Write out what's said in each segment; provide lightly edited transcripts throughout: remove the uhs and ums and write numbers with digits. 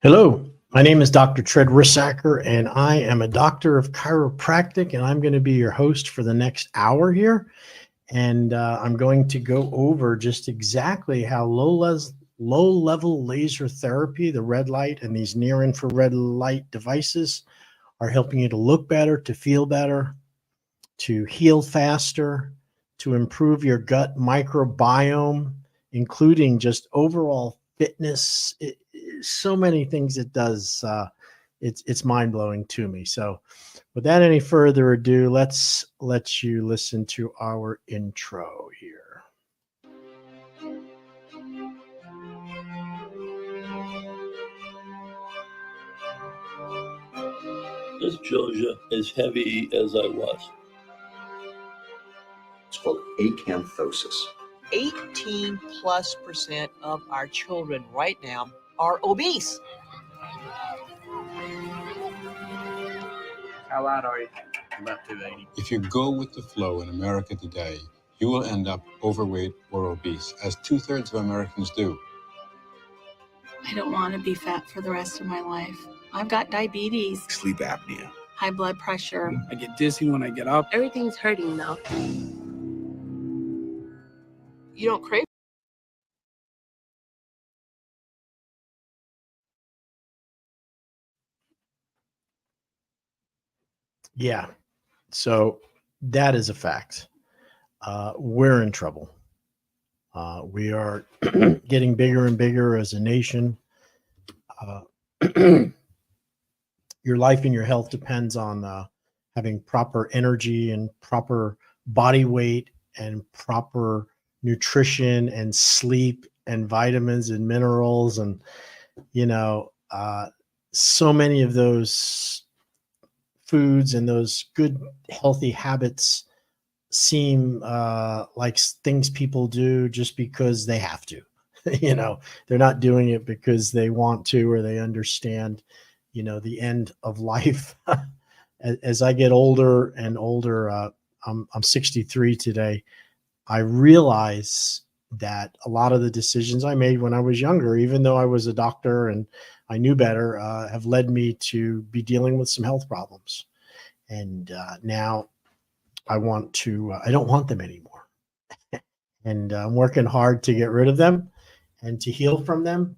Hello, my name is Dr. Tread Rissacker, and I am a doctor of chiropractic, and I'm going to be your host for the next hour here. And I'm going to go over just exactly how low level laser therapy, the red light, and these near infrared light devices are helping you to look better, to feel better, to heal faster, to improve your gut microbiome, including just overall fitness. So many things it does. It's mind blowing to me. So, without any further ado, let's let you listen to our intro here. This Georgia as heavy as I was. It's called acanthosis. 18+% of our children right now are obese. How loud are you? About 280. If you go with the flow in America today, you will end up overweight or obese, as 2/3 of Americans do. I don't want to be fat for the rest of my life. I've got diabetes, Sleep apnea. high blood pressure. I get dizzy when I get up. Everything's hurting though. You don't crave. Yeah, so that is a fact. We're in trouble. We are getting bigger and bigger as a nation. Your life and your health depends on having proper energy and proper body weight and proper nutrition and sleep and vitamins and minerals. And, so many of those foods and those good, healthy habits seem like things people do just because they have to. They're not doing it because they want to or they understand, the end of life. As I get older and older, I'm 63 today. I realize that a lot of the decisions I made when I was younger, even though I was a doctor and I knew better, have led me to be dealing with some health problems. And now I don't want them anymore. And I'm working hard to get rid of them and to heal from them.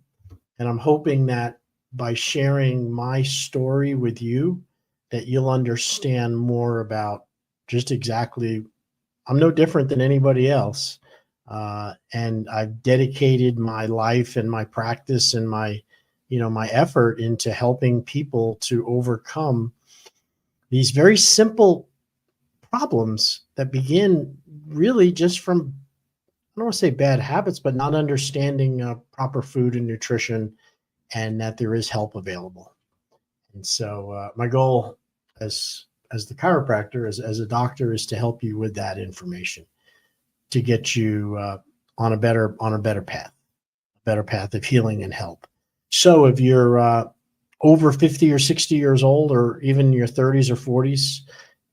And I'm hoping that by sharing my story with you, that you'll understand more about just exactly, I'm no different than anybody else. And I've dedicated my life and my practice and my effort into helping people to overcome these very simple problems that begin really just from, I don't want to say bad habits, but not understanding proper food and nutrition, and that there is help available. And so my goal as the chiropractor, as a doctor, is to help you with that information, to get you on a better path of healing and help. So if you're over 50 or 60 years old, or even in your 30s or 40s,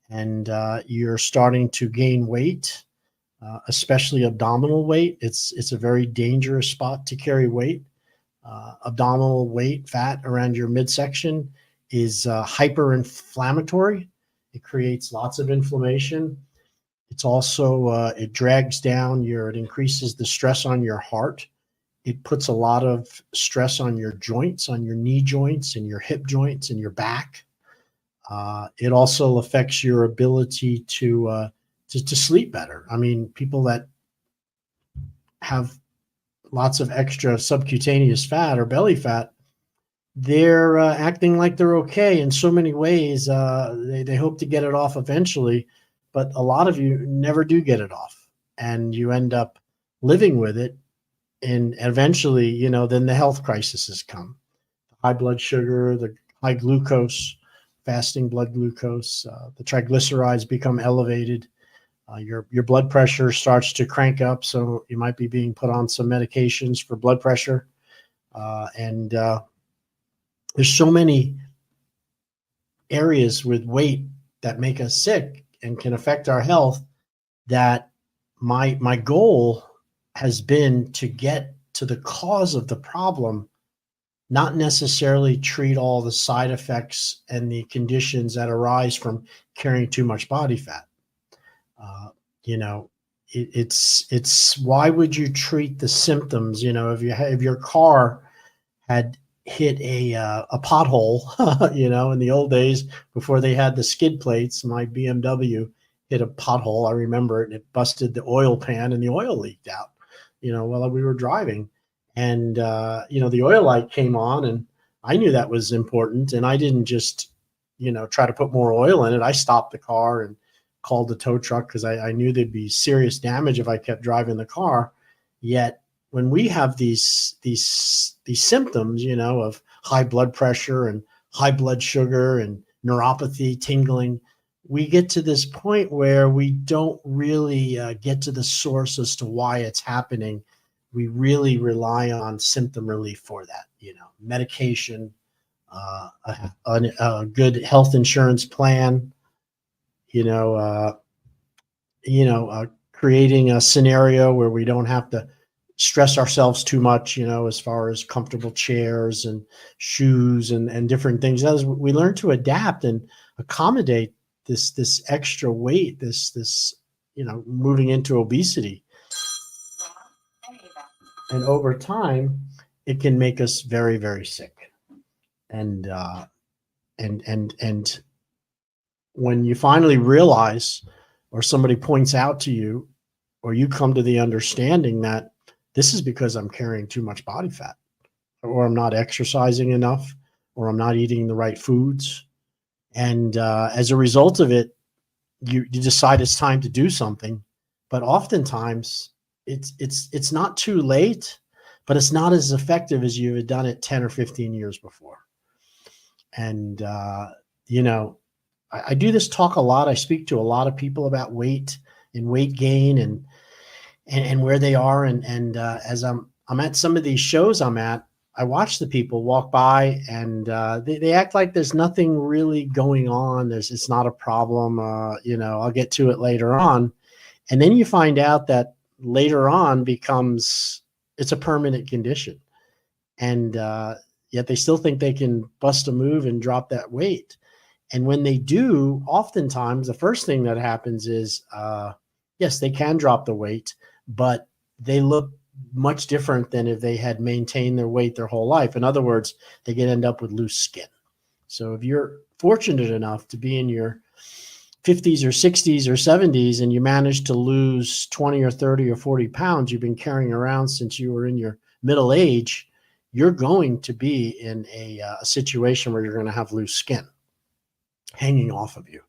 and you're starting to gain weight, especially abdominal weight, it's a very dangerous spot to carry weight. Abdominal weight, fat around your midsection, is hyperinflammatory. It creates lots of inflammation. It's also, it drags down it increases the stress on your heart. It puts a lot of stress on your joints, on your knee joints and your hip joints and your back. It also affects your ability to sleep better. I mean, people that have lots of extra subcutaneous fat or belly fat, they're acting like they're okay in so many ways. They hope to get it off eventually, but a lot of you never do get it off, and you end up living with it. And eventually, then the health crises come. High blood sugar, the high glucose, fasting blood glucose, the triglycerides become elevated. Your blood pressure starts to crank up, so you might be being put on some medications for blood pressure. And there's so many areas with weight that make us sick and can affect our health, that my goal has been to get to the cause of the problem not necessarily treat all the side effects and the conditions that arise from carrying too much body fat. Uh, you know, it's why would you treat the symptoms? You know, if your car had hit a pothole, in the old days before they had the skid plates, my BMW hit a pothole. I remember it, and it busted the oil pan, and the oil leaked out, while we were driving. And, the oil light came on, and I knew that was important. And I didn't just, try to put more oil in it. I stopped the car and called the tow truck because I knew there'd be serious damage if I kept driving the car. Yet when we have these symptoms, of high blood pressure and high blood sugar and neuropathy, tingling, we get to this point where we don't really get to the source as to why it's happening. We really rely on symptom relief for that, medication, a good health insurance plan, creating a scenario where we don't have to stress ourselves too much, as far as comfortable chairs and shoes and different things. As we learn to adapt and accommodate this extra weight, this moving into obesity. And over time, it can make us very, very sick. And when you finally realize, or somebody points out to you, or you come to the understanding that this is because I'm carrying too much body fat, or I'm not exercising enough, or I'm not eating the right foods. And as a result of it, you decide it's time to do something. But oftentimes it's not too late, but it's not as effective as you had done it 10 or 15 years before. And, I do this talk a lot. I speak to a lot of people about weight and weight gain and where they are. And as I'm at some of these shows I'm at, I watch the people walk by, and they act like there's nothing really going on. It's not a problem. I'll get to it later on. And then you find out that later on it's a permanent condition. And yet they still think they can bust a move and drop that weight. And when they do, oftentimes the first thing that happens is, yes, they can drop the weight, but they look much different than if they had maintained their weight their whole life. In other words, they can end up with loose skin. So if you're fortunate enough to be in your 50s or 60s or 70s and you manage to lose 20 or 30 or 40 pounds you've been carrying around since you were in your middle age, you're going to be in a situation where you're going to have loose skin hanging off of you,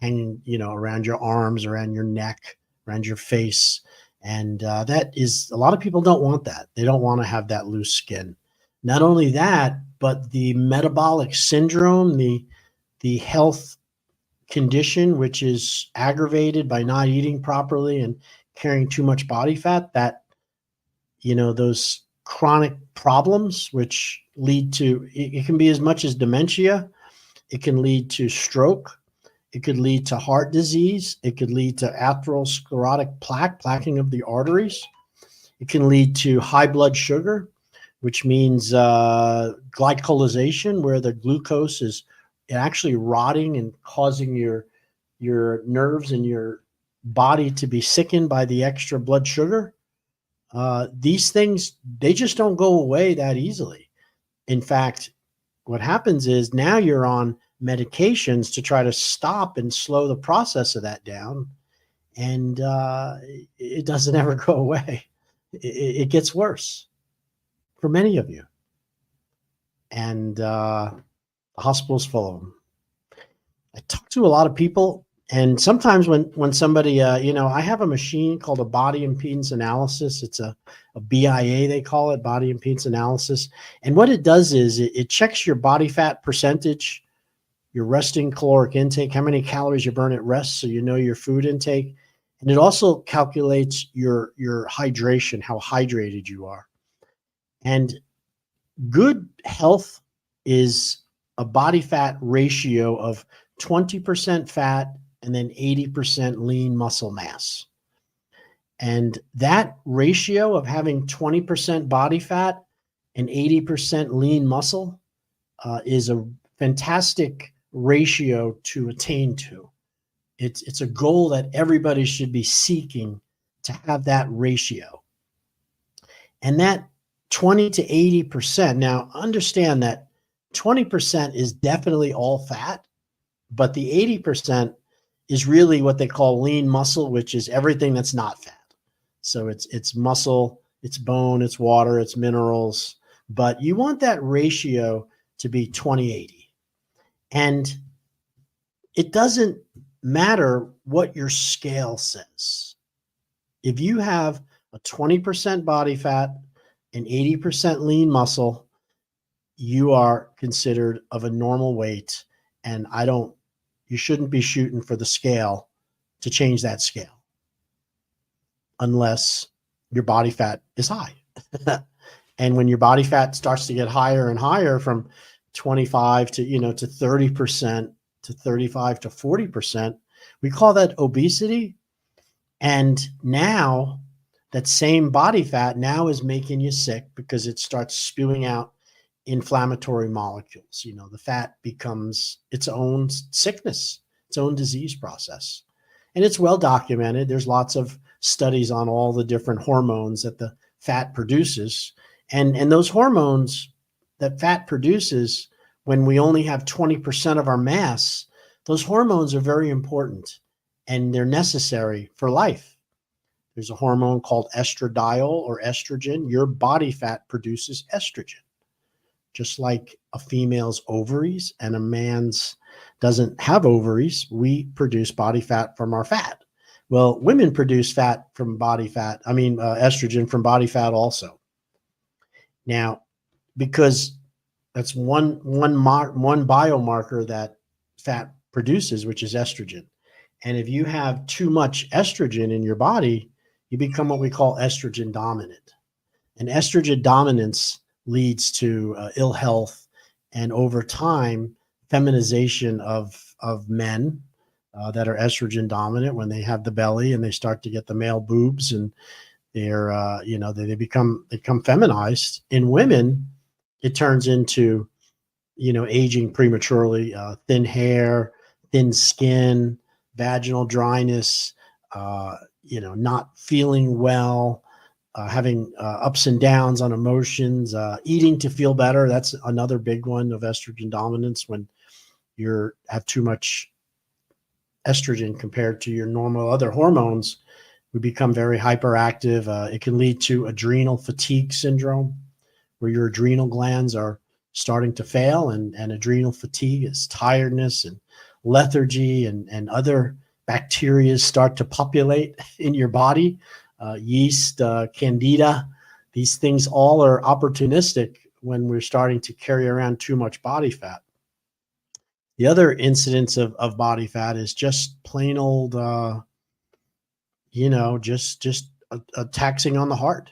hanging, around your arms, around your neck, around your face. And that is, a lot of people don't want that. They don't want to have that loose skin. Not only that, but the metabolic syndrome, the health condition, which is aggravated by not eating properly and carrying too much body fat, that, those chronic problems, which lead to, it can be as much as dementia. It can lead to stroke. It could lead to heart disease. It could lead to atherosclerotic plaquing of the arteries. It can lead to high blood sugar, which means glycolization, where the glucose is actually rotting and causing your nerves and your body to be sickened by the extra blood sugar. These things, they just don't go away that easily. In fact, what happens is now you're on medications to try to stop and slow the process of that down. And it doesn't ever go away. It gets worse for many of you. And the hospital's full of them. I talk to a lot of people, and sometimes when somebody, I have a machine called a body impedance analysis. It's a BIA, they call it, body impedance analysis. And what it does is it checks your body fat percentage, your resting caloric intake, how many calories you burn at rest, so you know your food intake. And it also calculates your hydration, how hydrated you are. And good health is a body fat ratio of 20% fat and then 80% lean muscle mass. And that ratio of having 20% body fat and 80% lean muscle is a fantastic ratio to attain to. It's a goal that everybody should be seeking, to have that ratio. And that 20 to 80%, now understand that 20% is definitely all fat, but the 80% is really what they call lean muscle, which is everything that's not fat. So it's muscle, it's bone, it's water, it's minerals, but you want that ratio to be 20-80. And it doesn't matter what your scale says. If you have a 20% body fat and 80% lean muscle, you are considered of a normal weight. And you shouldn't be shooting for the scale to change that scale unless your body fat is high. And when your body fat starts to get higher and higher, from 25 to 30% to 35 to 40%, we call that obesity. And now that same body fat now is making you sick because it starts spewing out inflammatory molecules. The fat becomes its own sickness, its own disease process. And it's well documented. There's lots of studies on all the different hormones that the fat produces. And those hormones that fat produces, when we only have 20% of our mass, those hormones are very important and they're necessary for life. There's a hormone called estradiol or estrogen. Your body fat produces estrogen, just like a female's ovaries and a man's doesn't have ovaries. We produce body fat from our fat. Well, women produce fat from body fat. Estrogen from body fat also. Now, because that's one biomarker that fat produces, which is estrogen. And if you have too much estrogen in your body, you become what we call estrogen dominant. And estrogen dominance leads to ill health, and over time, feminization of men that are estrogen dominant. When they have the belly and they start to get the male boobs, and they become feminized. In women, it turns into aging prematurely, thin hair, thin skin, vaginal dryness, not feeling well, having ups and downs on emotions, eating to feel better. That's another big one of estrogen dominance. When you have too much estrogen compared to your normal other hormones, we become very hyperactive. It can lead to adrenal fatigue syndrome, where your adrenal glands are starting to fail, and adrenal fatigue is tiredness and lethargy, and other bacteria start to populate in your body. Yeast, candida, these things all are opportunistic when we're starting to carry around too much body fat. The other incidence of body fat is just plain old, just a taxing on the heart,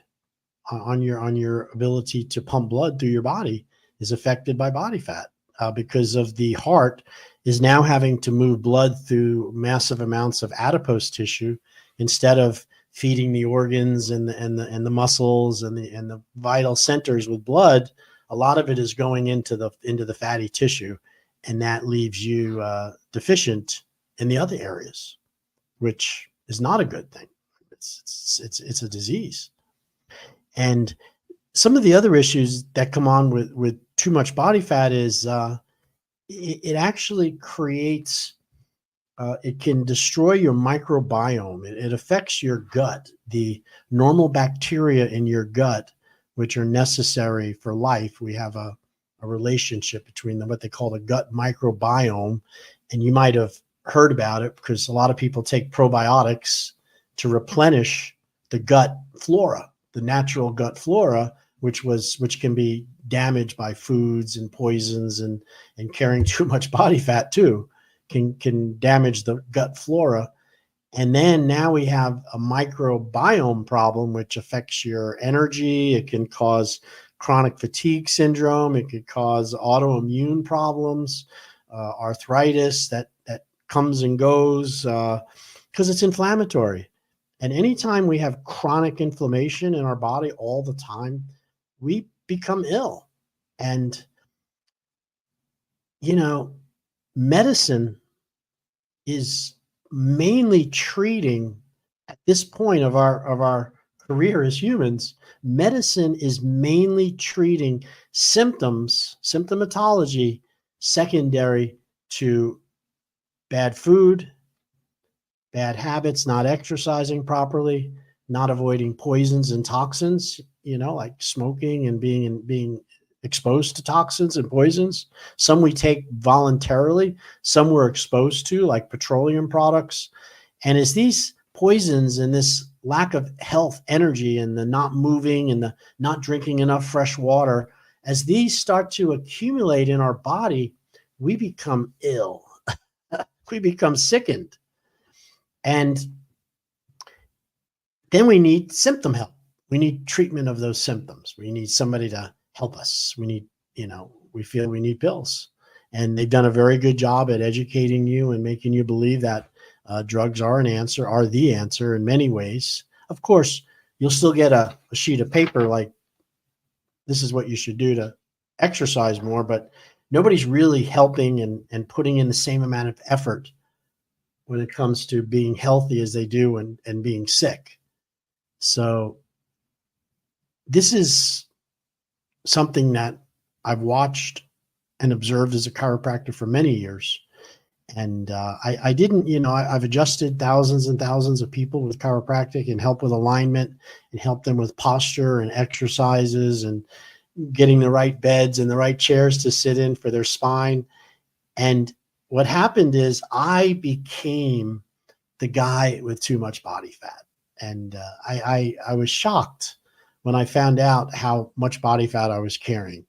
on your ability to pump blood through your body is affected by body fat, because of the heart is now having to move blood through massive amounts of adipose tissue instead of feeding the organs and the muscles and the vital centers with blood. A lot of it is going into the fatty tissue, and that leaves you deficient in the other areas, which is not a good thing. It's a disease. And some of the other issues that come on with too much body fat is it actually creates, it can destroy your microbiome. It affects your gut, the normal bacteria in your gut, which are necessary for life. We have a relationship between them, what they call the gut microbiome. And you might have heard about it because a lot of people take probiotics to replenish the gut flora, the natural gut flora, which can be damaged by foods and poisons, and carrying too much body fat too can damage the gut flora. And then now we have a microbiome problem, which affects your energy. It can cause chronic fatigue syndrome. It could cause autoimmune problems, arthritis that comes and goes because it's inflammatory. And anytime we have chronic inflammation in our body all the time, we become ill. And, you know, medicine is mainly treating, at this point of our career as humans, medicine is mainly treating symptoms, symptomatology secondary to bad food, bad habits, not exercising properly, not avoiding poisons and toxins, like smoking and being exposed to toxins and poisons. Some we take voluntarily, some we're exposed to, like petroleum products. And as these poisons and this lack of health energy and the not moving and the not drinking enough fresh water, as these start to accumulate in our body, we become ill. We become sickened. And then we need symptom help. We need treatment of those symptoms. We need somebody to help us. We need, we feel we need pills. And they've done a very good job at educating you and making you believe that drugs are the answer in many ways. Of course, you'll still get a sheet of paper like, this is what you should do to exercise more, but nobody's really helping and putting in the same amount of effort when it comes to being healthy as they do and being sick. So this is something that I've watched and observed as a chiropractor for many years. And I didn't, I've adjusted thousands and thousands of people with chiropractic and help with alignment and help them with posture and exercises and getting the right beds and the right chairs to sit in for their spine. And what happened is I became the guy with too much body fat. And I was shocked when I found out how much body fat I was carrying.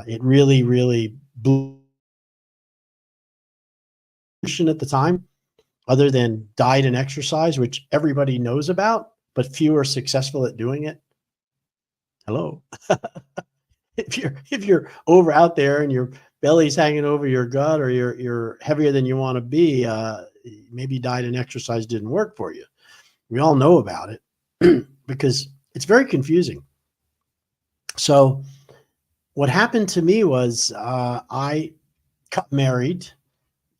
It really, really blew at the time, other than diet and exercise, which everybody knows about, but few are successful at doing it. Hello. If you're over out there and your belly's hanging over your gut, or you're heavier than you want to be, maybe diet and exercise didn't work for you. We all know about it because it's very confusing. So what happened to me was I got married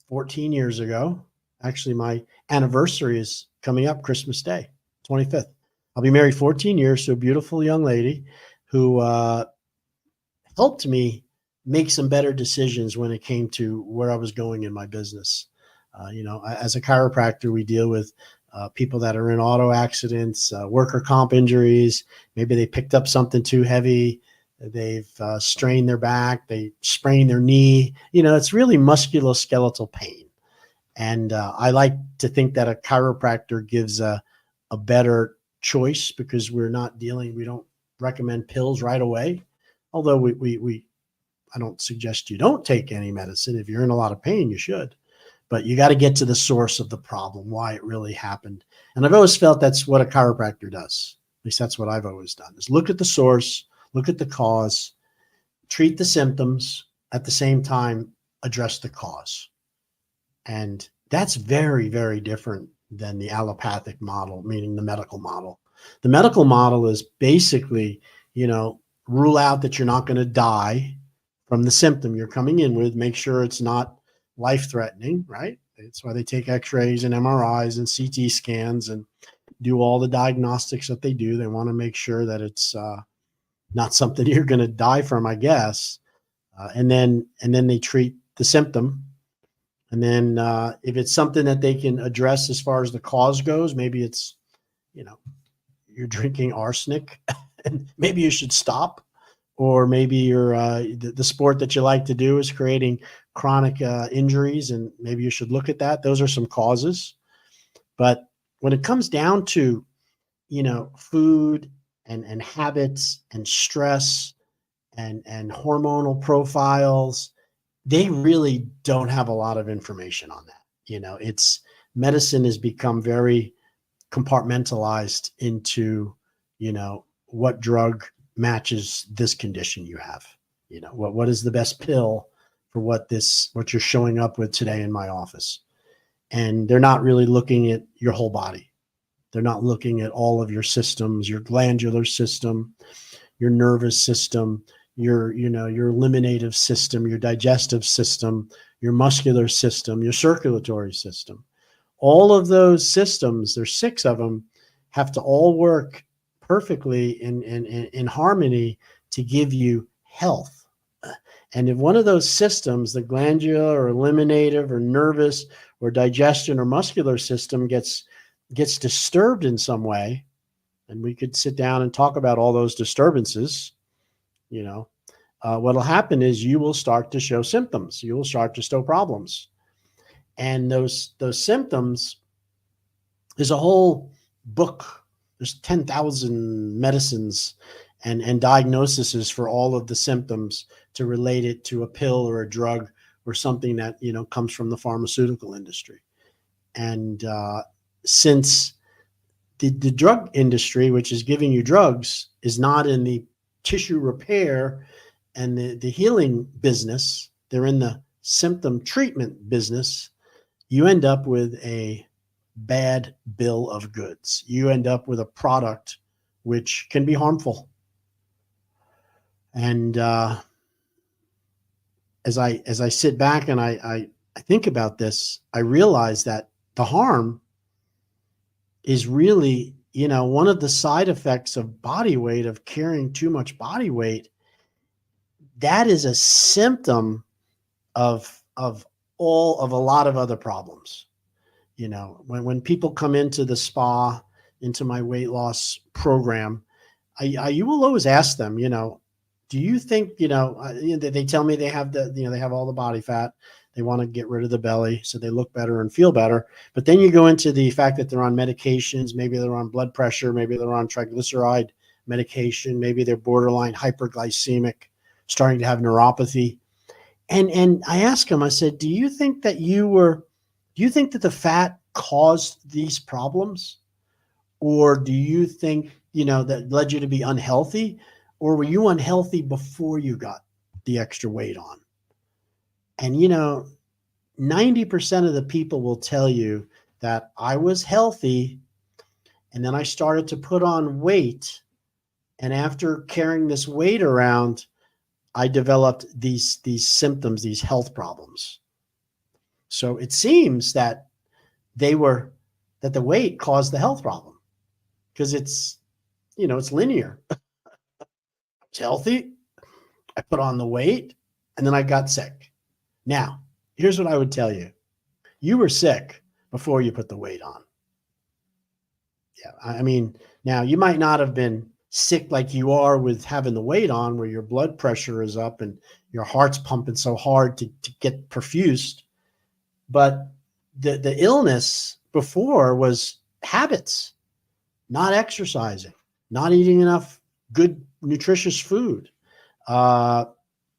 14 years ago. Actually, my anniversary is coming up, Christmas Day, 25th. I'll be married 14 years to a beautiful young lady who helped me make some better decisions when it came to where I was going in my business. As a chiropractor, we deal with people that are in auto accidents, worker comp injuries. Maybe they picked up something too heavy. They've strained their back. They sprained their knee. It's really musculoskeletal pain. And I like to think that a chiropractor gives a better choice because we don't recommend pills right away. Although I don't suggest you don't take any medicine. If you're in a lot of pain, you should. But you got to get to the source of the problem, why it really happened. And I've always felt that's what a chiropractor does. At least that's what I've always done, is look at the source, look at the cause, treat the symptoms, at the same time, address the cause. And that's very, very different than the allopathic model, meaning the medical model. The medical model is basically, rule out that you're not going to die from the symptom you're coming in with, make sure it's not life-threatening, right? That's why they take x-rays and MRIs and CT scans and do all the diagnostics that they do. They want to make sure that it's not something you're going to die from, I guess. And then they treat the symptom. And then if it's something that they can address as far as the cause goes, maybe it's, you're drinking arsenic and maybe you should stop. Or maybe you're the sport that you like to do is creating chronic injuries, and maybe you should look at that. Those are some causes. But when it comes down to, food and habits and stress and hormonal profiles, they really don't have a lot of information on that. Medicine has become very compartmentalized into, what drug matches this condition you have. What is the best pill for what you're showing up with today in my office? And they're not really looking at your whole body. They're not looking at all of your systems, your glandular system, your nervous system, your eliminative system, your digestive system, your muscular system, your circulatory system. All of those systems, there's 6 of them, have to all work perfectly in harmony to give you health. And if one of those systems, the glandular or eliminative or nervous or digestion or muscular system gets disturbed in some way, and we could sit down and talk about all those disturbances, what'll happen is you will start to show symptoms. You will start to show problems. And those symptoms, there's a whole book. There's 10,000 medicines and diagnoses for all of the symptoms to relate it to a pill or a drug or something that, comes from the pharmaceutical industry. And since the drug industry, which is giving you drugs, is not in the tissue repair and the healing business, they're in the symptom treatment business, you end up with a bad bill of goods. You end up with a product which can be harmful. And as I sit back and I think about this, I realize that the harm is really, one of the side effects of body weight, of carrying too much body weight. That is a symptom of a lot of other problems. When people come into the spa, into my weight loss program, you will always ask them, do you think, they tell me they have they have all the body fat. They want to get rid of the belly so they look better and feel better. But then you go into the fact that they're on medications. Maybe they're on blood pressure. Maybe they're on triglyceride medication. Maybe they're borderline hyperglycemic, starting to have neuropathy. And I asked him, I said, do you think that the fat caused these problems? Or do you think, that led you to be unhealthy? Or were you unhealthy before you got the extra weight on? And, 90% of the people will tell you that I was healthy and then I started to put on weight. And after carrying this weight around, I developed these symptoms, these health problems. So it seems that the weight caused the health problem because it's linear. I was healthy. I put on the weight and then I got sick. Now, here's what I would tell you. You were sick before you put the weight on. Yeah. I mean, now you might not have been sick like you are with having the weight on, where your blood pressure is up and your heart's pumping so hard to get perfused. But the illness before was habits, not exercising, not eating enough good, nutritious food,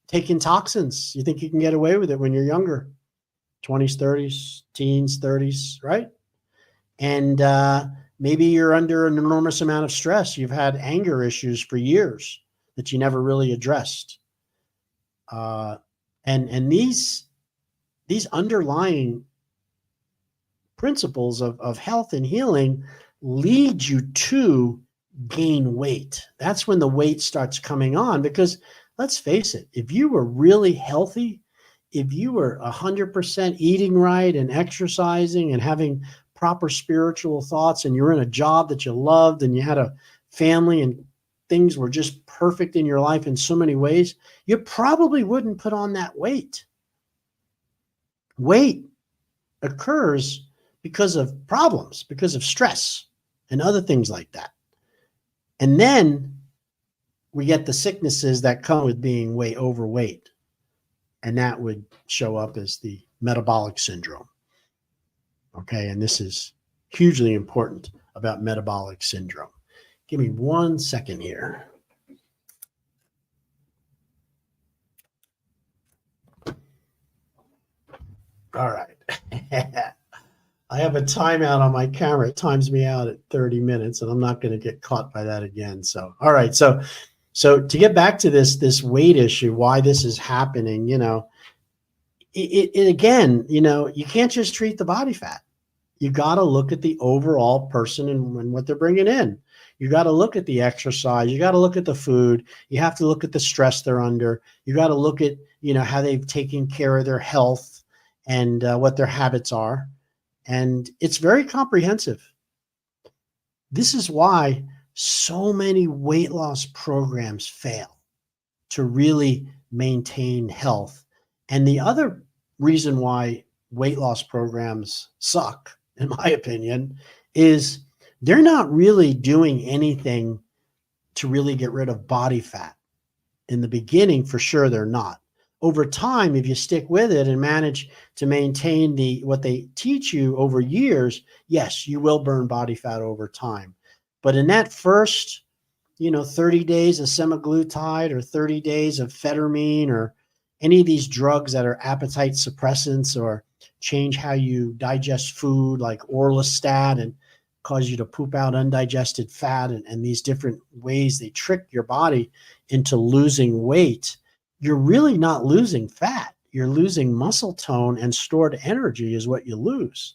taking toxins. You think you can get away with it when you're younger, 20s, 30s, teens, 30s, right? And maybe you're under an enormous amount of stress. You've had anger issues for years that you never really addressed. And these underlying principles of health and healing lead you to gain weight. That's when the weight starts coming on, because let's face it, if you were really healthy, if you were 100% eating right and exercising and having proper spiritual thoughts, and you're in a job that you loved and you had a family and things were just perfect in your life in so many ways, you probably wouldn't put on that weight. Weight occurs because of problems, because of stress and other things like that. And then we get the sicknesses that come with being way overweight. And that would show up as the metabolic syndrome. Okay, and this is hugely important about metabolic syndrome. Give me 1 second here. All right. I have a timeout on my camera. It times me out at 30 minutes, and I'm not going to get caught by that again. So, all right. So to get back to this weight issue, why this is happening, it again, you can't just treat the body fat. You got to look at the overall person and what they're bringing in. You got to look at the exercise. You got to look at the food. You have to look at the stress they're under. You got to look at, how they've taken care of their health and what their habits are. And it's very comprehensive. This is why so many weight loss programs fail to really maintain health. And the other reason why weight loss programs suck, in my opinion, is they're not really doing anything to really get rid of body fat. In the beginning, for sure, they're not. Over time, if you stick with it and manage to maintain what they teach you over years, yes, you will burn body fat over time. But in that first, 30 days of semaglutide or 30 days of phetamine or any of these drugs that are appetite suppressants or change how you digest food like orlistat and cause you to poop out undigested fat and these different ways they trick your body into losing weight, you're really not losing fat. You're losing muscle tone, and stored energy is what you lose.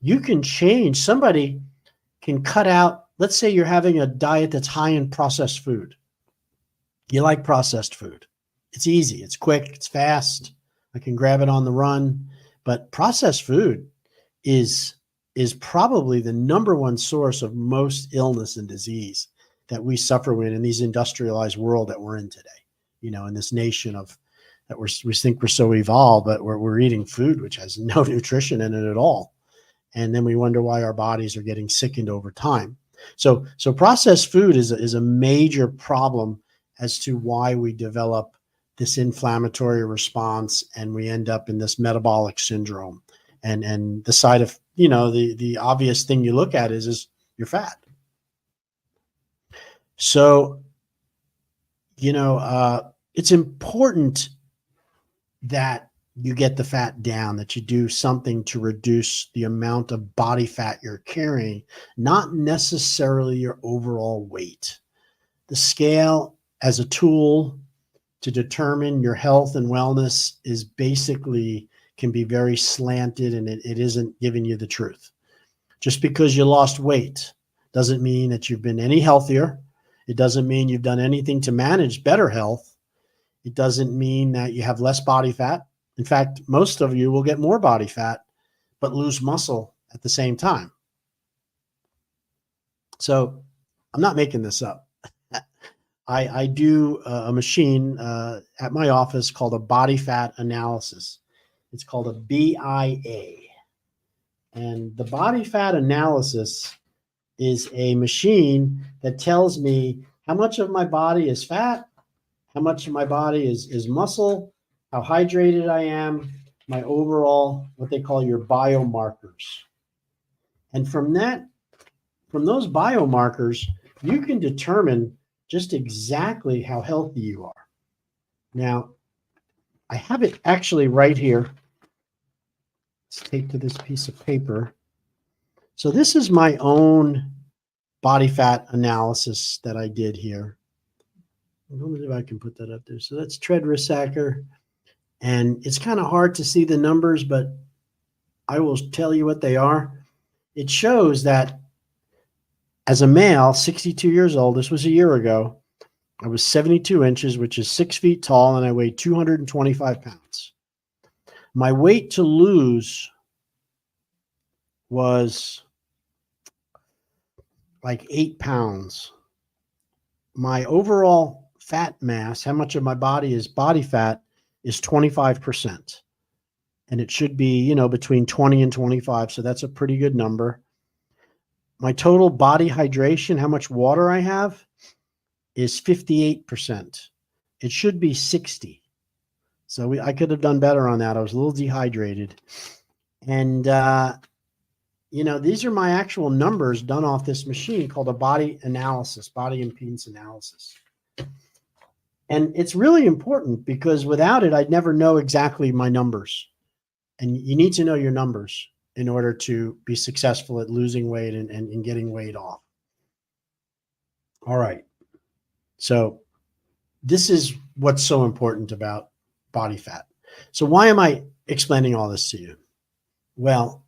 You can change. Somebody can cut out, let's say you're having a diet that's high in processed food. You like processed food. It's easy. It's quick. It's fast. I can grab it on the run. But processed food is probably the number one source of most illness and disease that we suffer with in these industrialized world that we're in today. In this nation of that we think we're so evolved, but we're eating food which has no nutrition in it at all. And then we wonder why our bodies are getting sickened over time. So processed food is a major problem as to why we develop this inflammatory response and we end up in this metabolic syndrome. And the side of, the obvious thing you look at is you're fat. So, it's important that you get the fat down, that you do something to reduce the amount of body fat you're carrying, not necessarily your overall weight. The scale as a tool to determine your health and wellness is basically can be very slanted, and it isn't giving you the truth. Just because you lost weight doesn't mean that you've been any healthier. It doesn't mean you've done anything to manage better health. It doesn't mean that you have less body fat. In fact, most of you will get more body fat, but lose muscle at the same time. So I'm not making this up. I do a machine at my office called a body fat analysis. It's called a BIA. And the body fat analysis is a machine that tells me how much of my body is fat, how much of my body is muscle, how hydrated I am, my overall, what they call your biomarkers. And from those biomarkers, you can determine just exactly how healthy you are. Now, I have it actually right here. Let's take to this piece of paper. So this is my own body fat analysis that I did here. I don't know if I can put that up there. So that's Tread Rissacker. And it's kind of hard to see the numbers, but I will tell you what they are. It shows that as a male, 62 years old, this was a year ago, I was 72 inches, which is 6 feet tall, and I weighed 225 pounds. My weight to lose was like 8 pounds. My overall fat mass, how much of my body is body fat, is 25%. And it should be, between 20 and 25. So that's a pretty good number. My total body hydration, how much water I have, is 58%. It should be 60. So I could have done better on that. I was a little dehydrated. And, these are my actual numbers done off this machine called a body analysis, body impedance analysis. And it's really important because without it, I'd never know exactly my numbers. And you need to know your numbers in order to be successful at losing weight and getting weight off. All right. So this is what's so important about body fat. So why am I explaining all this to you? Well,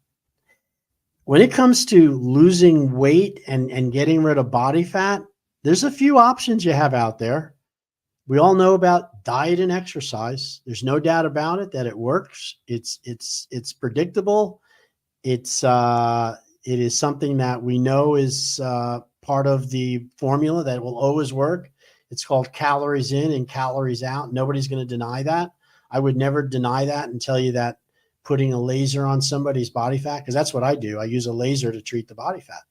when it comes to losing weight and getting rid of body fat, there's a few options you have out there. We all know about diet and exercise. There's no doubt about it that it works. It's predictable. It is something that we know is part of the formula that will always work. It's called calories in and calories out. Nobody's going to deny that. I would never deny that and tell you that putting a laser on somebody's body fat, because that's what I do. I use a laser to treat the body fat.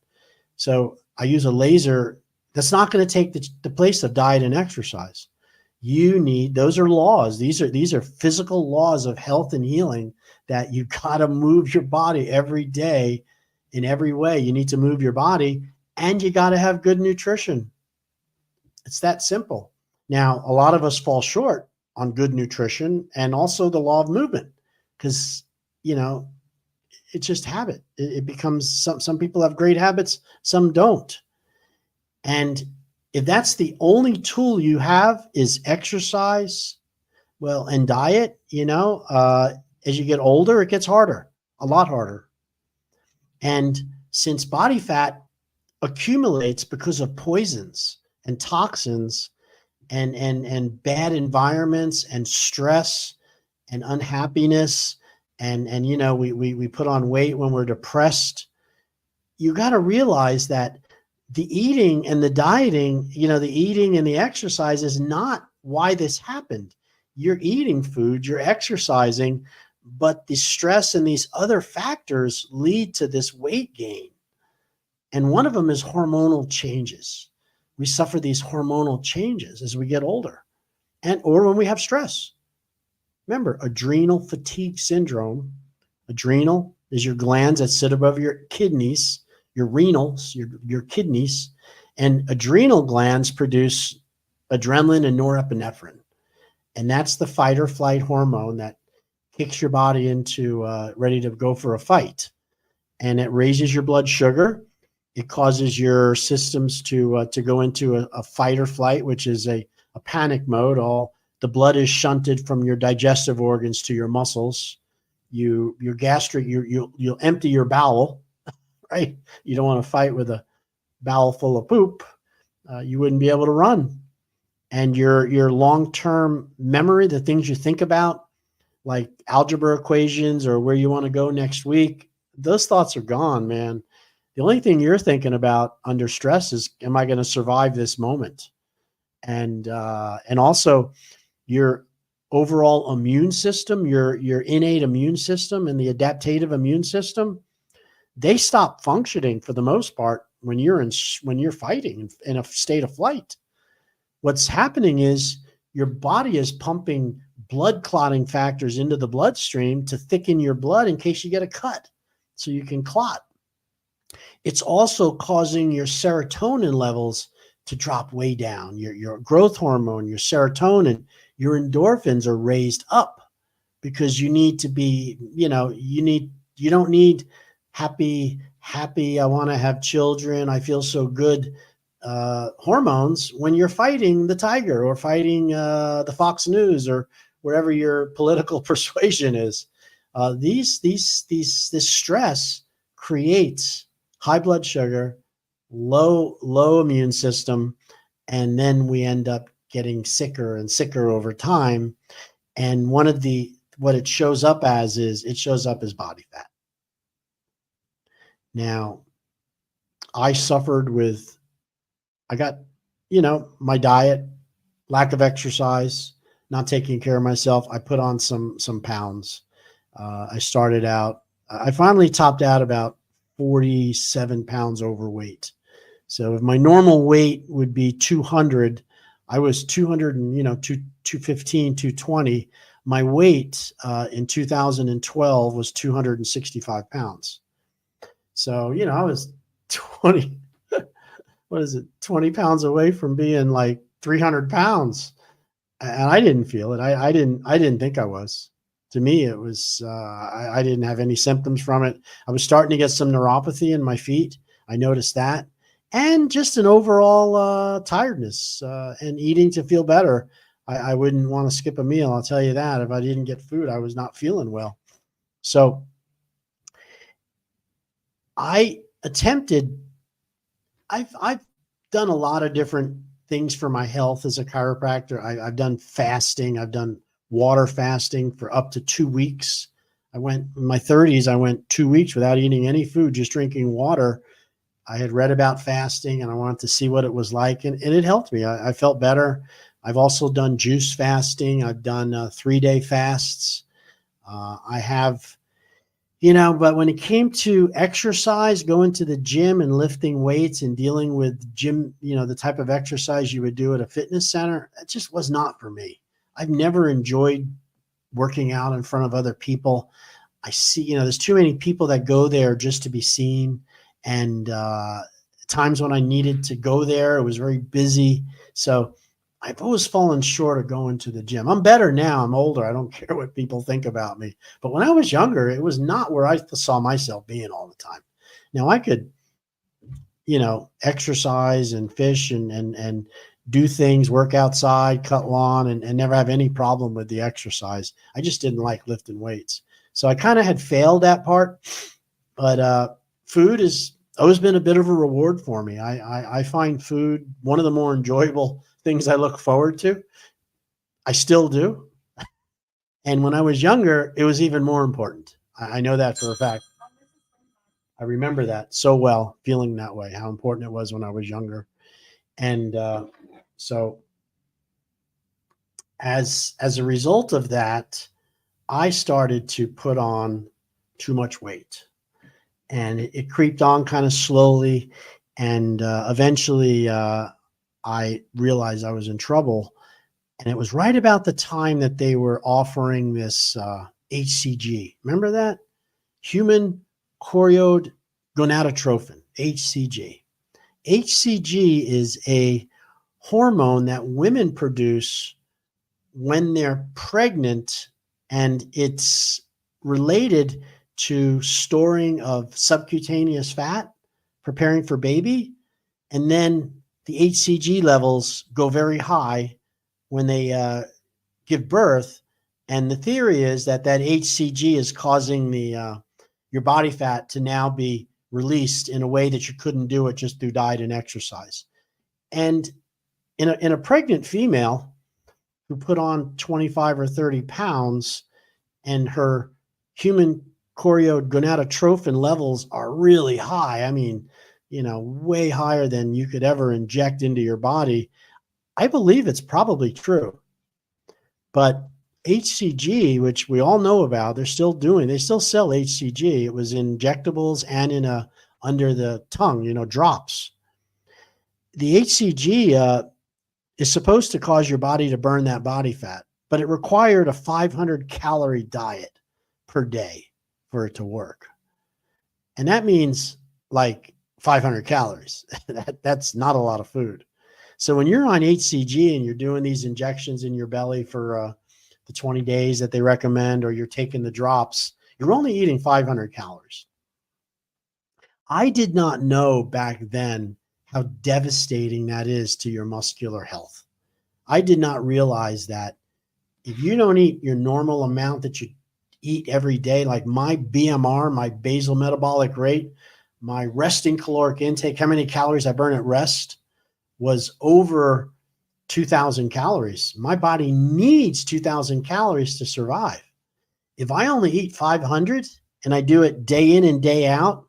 So I use a laser that's not going to take the place of diet and exercise. Those are laws. These are physical laws of health and healing that you got to move your body every day in every way. You need to move your body, and you got to have good nutrition. It's that simple. Now, a lot of us fall short on good nutrition and also the law of movement, because, it's just habit. It becomes some people have great habits, some don't. And if that's the only tool you have is exercise, well, and diet, as you get older, it gets harder, a lot harder. And since body fat accumulates because of poisons and toxins and bad environments and stress and unhappiness, and we put on weight when we're depressed, you got to realize that the eating and the dieting, the eating and the exercise is not why this happened. You're eating food, you're exercising, but the stress and these other factors lead to this weight gain. And one of them is hormonal changes. We suffer these hormonal changes as we get older or when we have stress. Remember, adrenal fatigue syndrome. Adrenal is your glands that sit above your kidneys, your renals, your kidneys, and adrenal glands produce adrenaline and norepinephrine. And that's the fight or flight hormone that kicks your body into ready to go for a fight. And it raises your blood sugar. It causes your systems to go into a fight or flight, which is a panic mode. The blood is shunted from your digestive organs to your muscles. Your gastric, you'll empty your bowel, right? You don't want to fight with a bowel full of poop. You wouldn't be able to run. And your long-term memory, the things you think about, like algebra equations or where you want to go next week, those thoughts are gone, man. The only thing you're thinking about under stress is, am I going to survive this moment? And also your overall immune system, your innate immune system and the adaptive immune system, they stop functioning for the most part when you're fighting in a state of flight. What's happening is your body is pumping blood clotting factors into the bloodstream to thicken your blood in case you get a cut so you can clot. It's also causing your serotonin levels to drop way down. Your growth hormone, your serotonin, your endorphins are raised up because you need to be, you don't need happy, I want to have children, I feel so good hormones when you're fighting the tiger or fighting the Fox News or wherever your political persuasion is. This stress creates high blood sugar, low immune system, and then we end up getting sicker and sicker over time. And what it shows up as body fat. Now, I got, my diet, lack of exercise, not taking care of myself. I put on some pounds. I finally topped out about 47 pounds overweight. So if my normal weight would be 200, I was 200 and, 215, 220. My weight in 2012 was 265 pounds. So, I was 20 pounds away from being like 300 pounds. And I didn't feel it. I didn't think I was. To me, it was, I didn't have any symptoms from it. I was starting to get some neuropathy in my feet. I noticed that. And just an overall tiredness and eating to feel better. I wouldn't want to skip a meal. I'll tell you that. If I didn't get food, I was not feeling well. So I attempted, I've done a lot of different things for my health as a chiropractor. I've done fasting. I've done water fasting for up to 2 weeks. I went in my 30s. I went 2 weeks without eating any food, just drinking water. I had read about fasting and I wanted to see what it was like, and it helped me. I felt better. I've also done juice fasting. I've done 3-day fasts. I have, but when it came to exercise, going to the gym and lifting weights and dealing with gym, the type of exercise you would do at a fitness center, it just was not for me. I've never enjoyed working out in front of other people. I see, there's too many people that go there just to be seen. And times when I needed to go there, it was very busy. So I've always fallen short of going to the gym. I'm better now. I'm older. I don't care what people think about me. But when I was younger, it was not where I saw myself being all the time. Now I could, exercise and fish and do things, work outside, cut lawn, and never have any problem with the exercise. I just didn't like lifting weights. So I kind of had failed that part. But food has always been a bit of a reward for me. I find food one of the more enjoyable things I look forward to. I still do. And when I was younger, it was even more important. I know that for a fact. I remember that so well, feeling that way, how important it was when I was younger. And so as a result of that, I started to put on too much weight. And it creeped on kind of slowly. And eventually I realized I was in trouble. And it was right about the time that they were offering this HCG. Remember that? Human chorionic gonadotrophin, HCG. HCG is a hormone that women produce when they're pregnant, and it's related to storing of subcutaneous fat, preparing for baby. And then the HCG levels go very high when they give birth. And the theory is that HCG is causing your body fat to now be released in a way that you couldn't do it just through diet and exercise. And in a pregnant female who put on 25 or 30 pounds and her human chorionic gonadotrophin levels are really high, I mean, way higher than you could ever inject into your body, I believe it's probably true. But HCG, which we all know about, they still sell HCG. It was in injectables and under the tongue, drops. The HCG is supposed to cause your body to burn that body fat, but it required a 500 calorie diet per day for it to work. And that means like 500 calories. That's not a lot of food. So when you're on HCG and you're doing these injections in your belly for the 20 days that they recommend, or you're taking the drops, you're only eating 500 calories. I did not know back then how devastating that is to your muscular health. I did not realize that if you don't eat your normal amount that you eat every day, like my BMR, my basal metabolic rate, my resting caloric intake, how many calories I burn at rest, was over 2,000 calories. My body needs 2,000 calories to survive. If I only eat 500 and I do it day in and day out,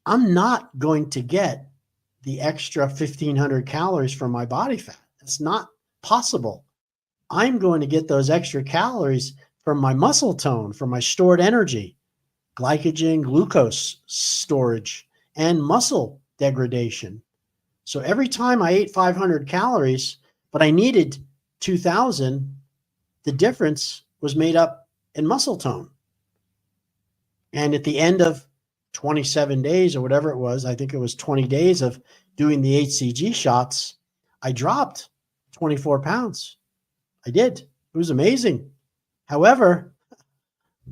I'm not going to get the extra 1,500 calories from my body fat. That's not possible. I'm going to get those extra calories from my muscle tone, from my stored energy, glycogen, glucose storage, and muscle degradation. So every time I ate 500 calories, but I needed 2,000, the difference was made up in muscle tone. And at the end of 27 days or whatever it was, I think it was 20 days of doing the HCG shots, I dropped 24 pounds. I did. It was amazing. However,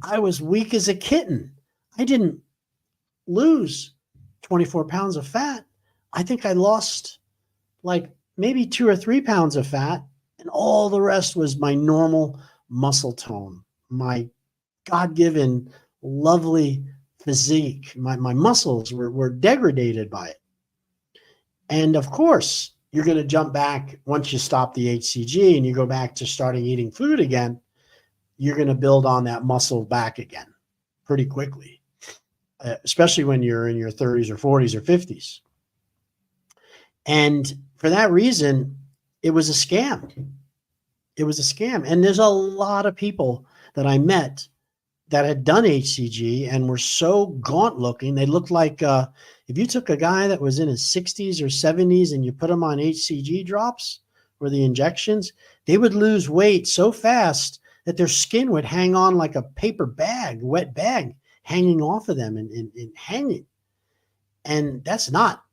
I was weak as a kitten. I didn't lose 24 pounds of fat. I think I lost like maybe 2 or 3 pounds of fat, and all the rest was my normal muscle tone, my God-given, lovely physique. My muscles were degraded by it. And of course, you're going to jump back once you stop the HCG and you go back to starting eating food again. You're going to build on that muscle back again pretty quickly, especially when you're in your 30s or 40s or 50s. And for that reason, it was a scam. It was a scam. And there's a lot of people that I met that had done HCG and were so gaunt looking. They looked like if you took a guy that was in his 60s or 70s and you put him on HCG drops or the injections, they would lose weight so fast that their skin would hang on like a paper bag, wet bag, hanging off of them and hanging. And that's not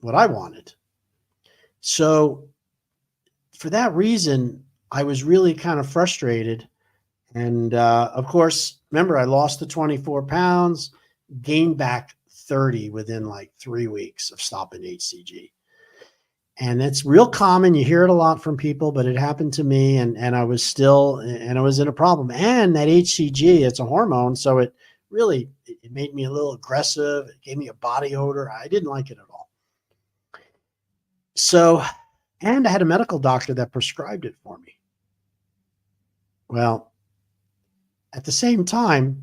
what I wanted. So for that reason, I was really kind of frustrated. And of course, remember, I lost the 24 pounds, gained back 30 within like 3 weeks of stopping HCG. And it's real common. You hear it a lot from people, but it happened to me. And I was in a problem. And that HCG, it's a hormone. So it really, it made me a little aggressive. It gave me a body odor. I didn't like it at all. So, and I had a medical doctor that prescribed it for me. Well, at the same time,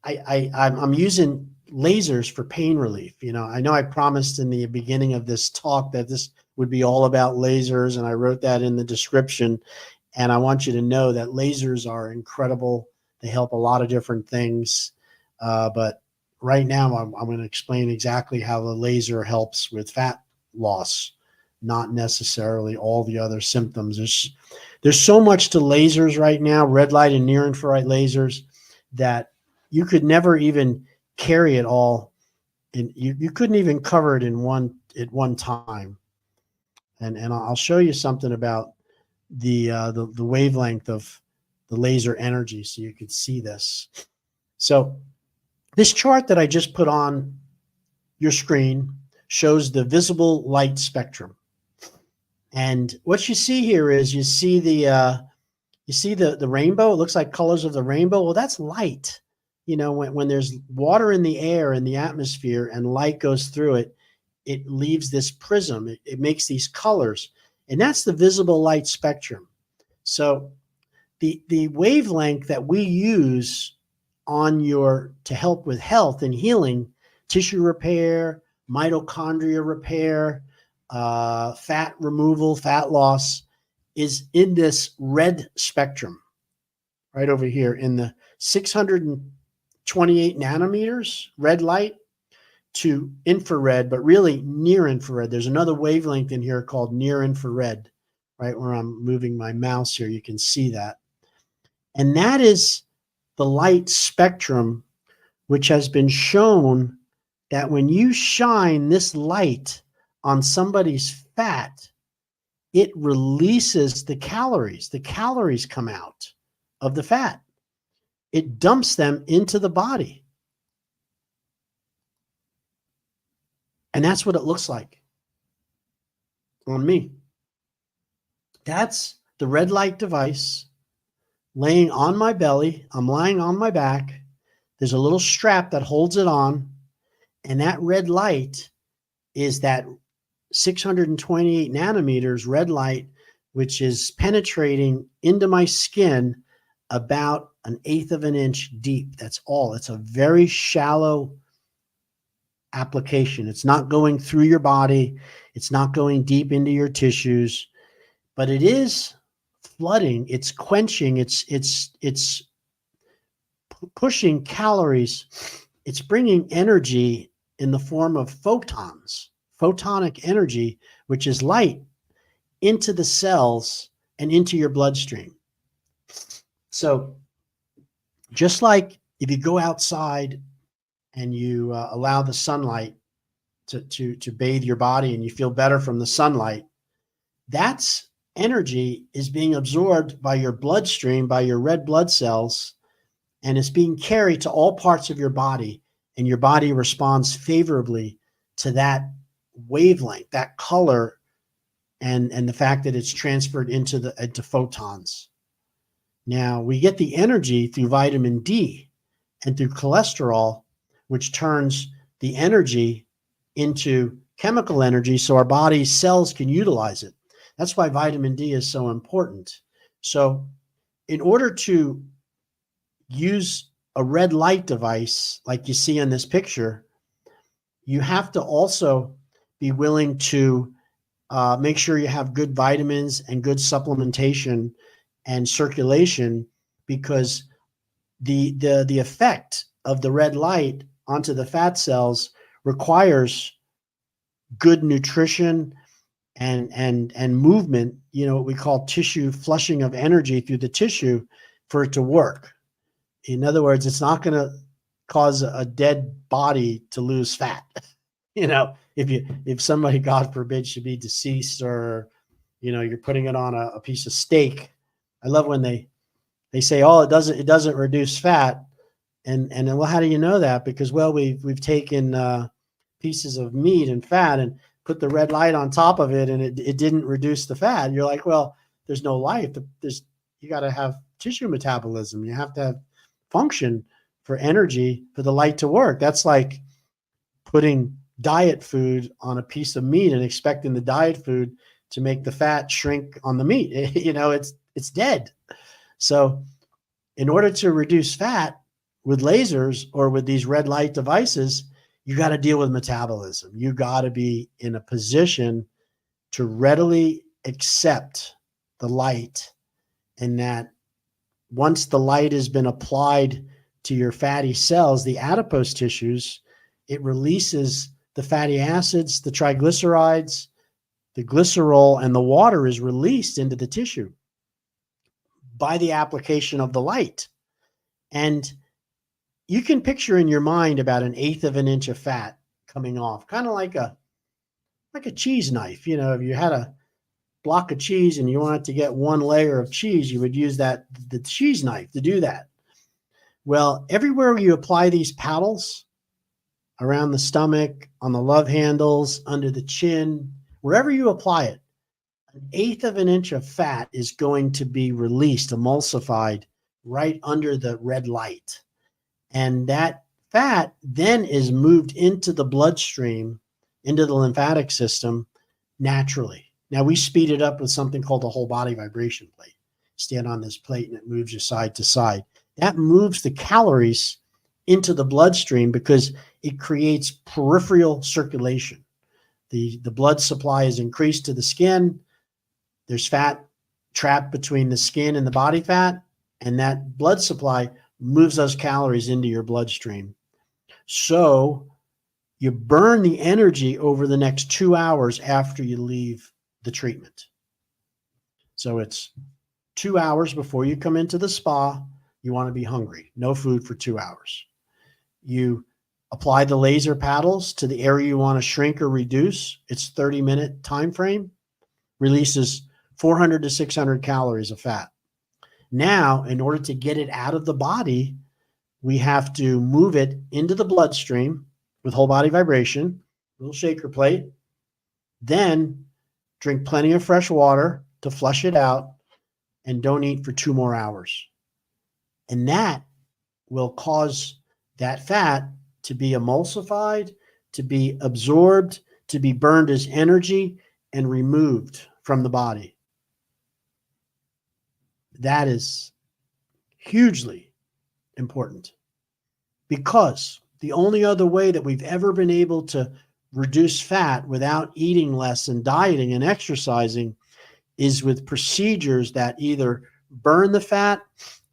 I'm using lasers for pain relief. You know I promised in the beginning of this talk that this would be all about lasers, and I wrote that in the description. And I want you to know that lasers are incredible. They help a lot of different things. But right now, I'm going to explain exactly how the laser helps with fat loss, not necessarily all the other symptoms. There's so much to lasers right now, red light and near infrared lasers, that you could never even carry it all. And you couldn't even cover it at one time. And I'll show you something about the wavelength of the laser energy so you could see this. So this chart that I just put on your screen shows the visible light spectrum. And what you see here is you see the rainbow. It looks like colors of the rainbow. Well, that's light. When there's water in the air in the atmosphere and light goes through it, it leaves this prism. It makes these colors, and that's the visible light spectrum. So the wavelength that we use to help with health and healing, tissue repair, mitochondria repair, fat removal, fat loss, is in this red spectrum right over here in the 628 nanometers red light to infrared, but really near infrared. There's another wavelength in here called near infrared, right where I'm moving my mouse here. You can see that. And that is the light spectrum, which has been shown that when you shine this light on somebody's fat, it releases the calories. The calories come out of the fat. It dumps them into the body. And that's what it looks like on me. That's the red light device laying on my belly. I'm lying on my back. There's a little strap that holds it on. And that red light is that 628 nanometers red light, which is penetrating into my skin about 1/8 of an inch deep. That's all. It's a very shallow application. It's not going through your body. It's not going deep into your tissues, but it is flooding. It's quenching. It's pushing calories. It's bringing energy in the form of photons, photonic energy, which is light, into the cells and into your bloodstream. So just like if you go outside and you allow the sunlight to bathe your body and you feel better from the sunlight, that's energy is being absorbed by your bloodstream, by your red blood cells, and it's being carried to all parts of your body, and your body responds favorably to that wavelength, that color, and the fact that it's transferred into photons. Now, we get the energy through vitamin D, and through cholesterol, which turns the energy into chemical energy so our body cells can utilize it. That's why vitamin D is so important. So in order to use a red light device like you see in this picture, you have to also be willing to make sure you have good vitamins and good supplementation and circulation, because the effect of the red light onto the fat cells requires good nutrition and movement, what we call tissue flushing of energy through the tissue for it to work. In other words, it's not going to cause a dead body to lose fat. If somebody, God forbid, should be deceased, or you're putting it on a piece of steak. I love when they say, oh, it doesn't reduce fat. And well, how do you know that? Because, well, we've taken pieces of meat and fat and put the red light on top of it, and it didn't reduce the fat. You're like, well, there's no life. You got to have tissue metabolism. You have to have function for energy for the light to work. That's like putting diet food on a piece of meat and expecting the diet food to make the fat shrink on the meat. It's dead. So in order to reduce fat with lasers or with these red light devices, you got to deal with metabolism. You got to be in a position to readily accept the light, and that once the light has been applied to your fatty cells, the adipose tissues, it releases the fatty acids, the triglycerides, the glycerol, and the water is released into the tissue by the application of the light. And you can picture in your mind about 1/8 of an inch of fat coming off, kind of like a cheese knife. If you had a block of cheese and you wanted to get one layer of cheese, you would use the cheese knife to do that. Well, everywhere you apply these paddles, around the stomach, on the love handles, under the chin, wherever you apply it, 1/8 of an inch of fat is going to be released, emulsified right under the red light. And that fat then is moved into the bloodstream, into the lymphatic system naturally. Now, we speed it up with something called the whole body vibration plate. Stand on this plate and it moves you side to side. That moves the calories into the bloodstream because it creates peripheral circulation. The blood supply is increased to the skin. There's fat trapped between the skin and the body fat, and that blood supply moves those calories into your bloodstream. So you burn the energy over the next 2 hours after you leave the treatment. So it's 2 hours before you come into the spa. You want to be hungry. No food for 2 hours. You apply the laser paddles to the area you want to shrink or reduce. It's 30-minute time frame. Releases 400 to 600 calories of fat. Now, in order to get it out of the body, we have to move it into the bloodstream with whole body vibration, little shaker plate. Then drink plenty of fresh water to flush it out, and don't eat for 2 more hours. And that will cause that fat to be emulsified, to be absorbed, to be burned as energy and removed from the body. That is hugely important, because the only other way that we've ever been able to reduce fat without eating less and dieting and exercising is with procedures that either burn the fat,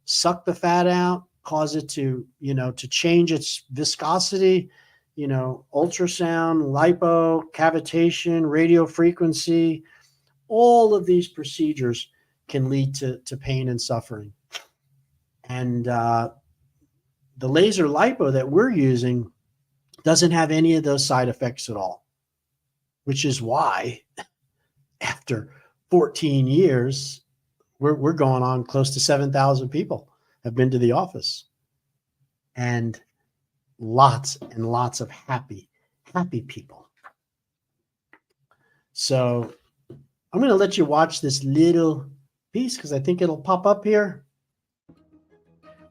suck the fat out, cause it to change its viscosity, ultrasound, lipo, cavitation, radio frequency. All of these procedures can lead to pain and suffering. And the laser lipo that we're using doesn't have any of those side effects at all, which is why after 14 years, we're going on close to 7,000 people have been to the office, and lots and lots of happy people. So I'm going to let you watch this little piece because I think it'll pop up here.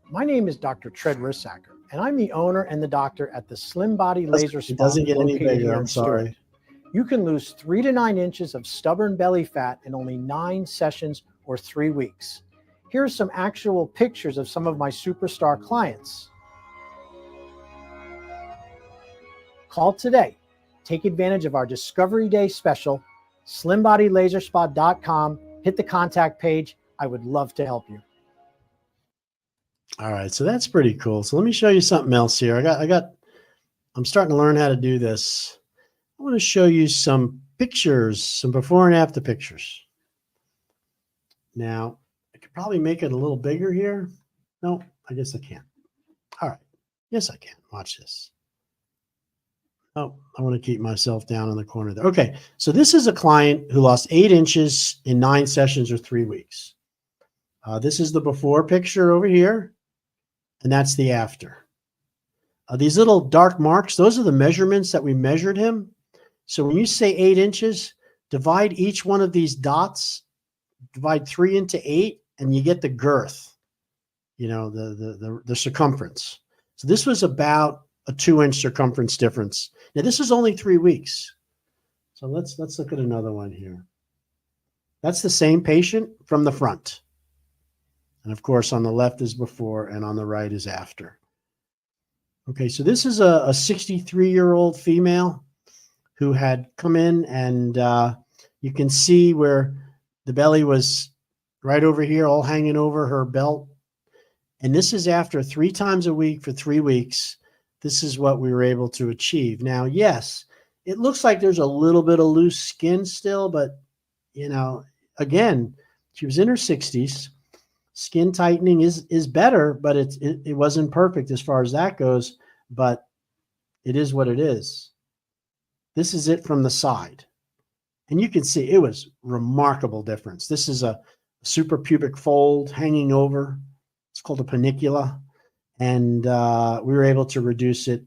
My name is Dr. Tread Rissacker, and I'm the owner and the doctor at the Slim Body Laser Spa. It doesn't get any located bigger. here I'm in Stewart. sorry. You can lose 3 to 9 inches of stubborn belly fat in only 9 sessions or 3 weeks. Here are some actual pictures of some of my superstar clients. Call today. Take advantage of our Discovery Day special, slimbodylaserspa.com. Hit the contact page. I would love to help you. All right, so that's pretty cool. So let me show you something else here. I'm starting to learn how to do this. I want to show you some pictures, some before and after pictures. Now, I could probably make it a little bigger here. No, I guess I can't. All right. Yes, I can. Watch this. Oh, I want to keep myself down in the corner there. Okay, so this is a client who lost 8 inches in 9 sessions or 3 weeks. This is the before picture over here, and that's the after. These little dark marks, those are the measurements that we measured him. So when you say 8 inches, divide each one of these dots, divide 3 into 8, and you get the girth, you know, the circumference. So this was about a 2-inch circumference difference. Now this is only 3 weeks. So let's look at another one here. That's the same patient from the front. And of course, on the left is before and on the right is after. Okay, so this is a 63-year-old female who had come in, and you can see where the belly was right over here, all hanging over her belt. And this is after 3 times a week for 3 weeks. This is what we were able to achieve. Now, yes, it looks like there's a little bit of loose skin still, but, you know, again, she was in her 60s. Skin tightening is better, but it wasn't perfect as far as that goes, but it is what it is. This is it from the side. And you can see it was remarkable difference. This is a suprapubic fold hanging over. It's called a panicula. And we were able to reduce it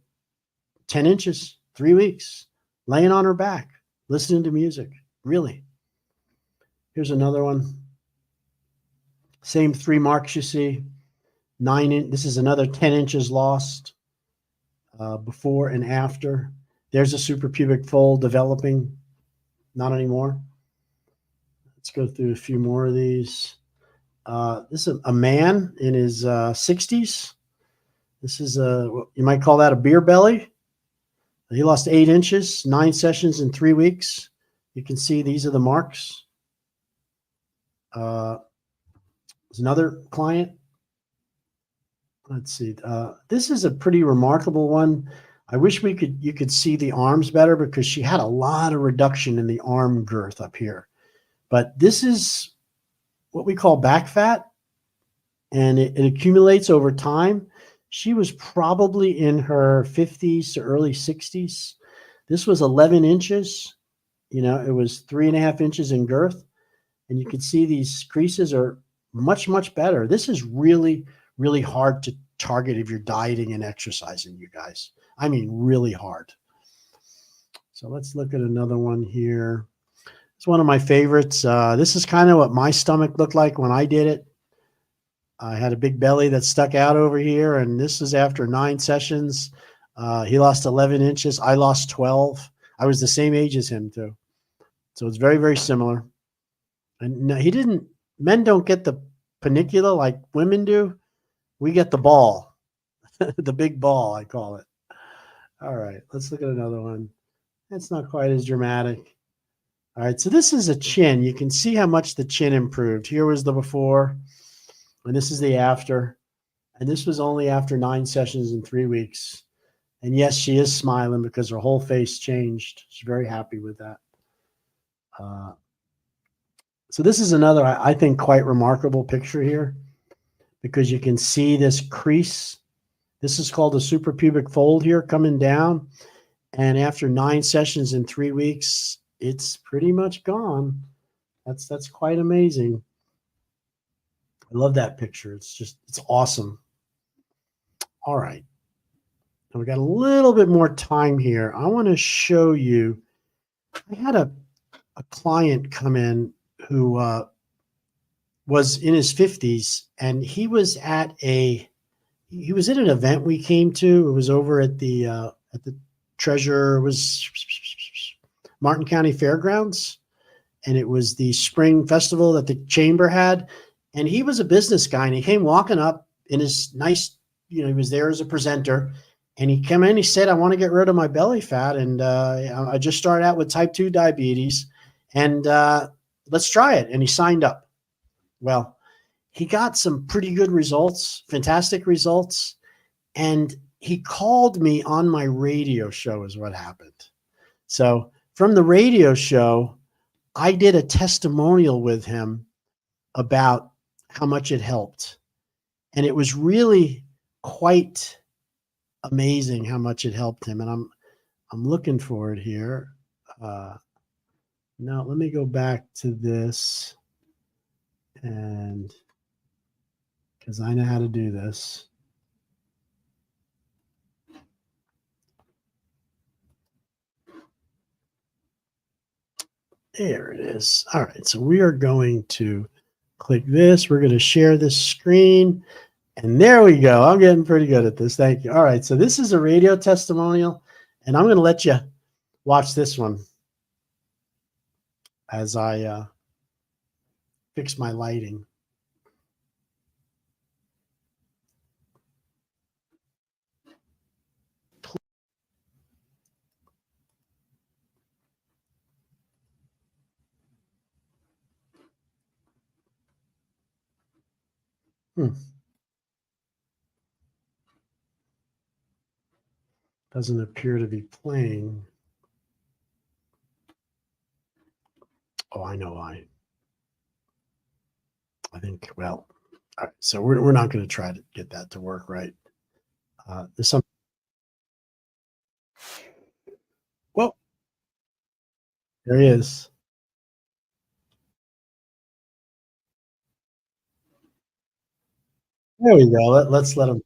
10 inches, 3 weeks, laying on her back, listening to music. Really. Here's another one. Same 3 marks you see. 9 this is another 10 inches lost before and after. There's a suprapubic fold developing. Not anymore. Let's go through a few more of these. This is a man in his 60s. This is you might call that a beer belly. He lost 8 inches, 9 sessions in 3 weeks. You can see these are the marks. There's another client. Let's see. This is a pretty remarkable one. I wish you could see the arms better because she had a lot of reduction in the arm girth up here. But this is what we call back fat, and it accumulates over time. She was probably in her 50s to early 60s. This was 11 inches. You know, it was 3.5 inches in girth. And you can see these creases are much, much better. This is really, really hard to target if you're dieting and exercising, you guys. I mean, really hard. So let's look at another one here. It's one of my favorites. This is kind of what my stomach looked like when I did it. I had a big belly that stuck out over here, and this is after 9 sessions. He lost 11 inches. I lost 12. I was the same age as him, too. So it's very, very similar. And no, men don't get the panicula like women do. We get the ball, the big ball, I call it. All right, let's look at another one. That's not quite as dramatic. All right, so this is a chin. You can see how much the chin improved. Here was the before, and this is the after. And this was only after 9 sessions in 3 weeks. And yes, she is smiling because her whole face changed. She's very happy with that. So this is another, I think, quite remarkable picture here because you can see this crease. This is called a suprapubic fold here coming down. And after 9 sessions in 3 weeks, it's pretty much gone. That's quite amazing. I love that picture. It's awesome. All right. Now we got a little bit more time here. I want to show you, I had a client come in who was in his 50s, and he was at a he was at an event we came to. It was over at the Treasure, it was Martin County Fairgrounds, and it was the spring festival that the chamber had. And he was a business guy, and he came walking up in his nice, he was there as a presenter, and he came in. He said, "I want to get rid of my belly fat, and I just started out with type 2 diabetes, and let's try it." And he signed up. Well, he got some pretty good results, fantastic results. And he called me on my radio show is what happened. So from the radio show, I did a testimonial with him about how much it helped. And it was really quite amazing how much it helped him. And I'm looking for it here. Now let me go back to this, and because I know how to do this. There it is. All right. So we are going to click this. We're going to share this screen. And there we go. I'm getting pretty good at this. Thank you. All right. So this is a radio testimonial. And I'm going to let you watch this one as I fix my lighting. Doesn't appear to be playing. Oh, I know why. I think, well, all right. So we're not going to try to get that to work right. There's some. Well, there he is. There we go. Let's let him.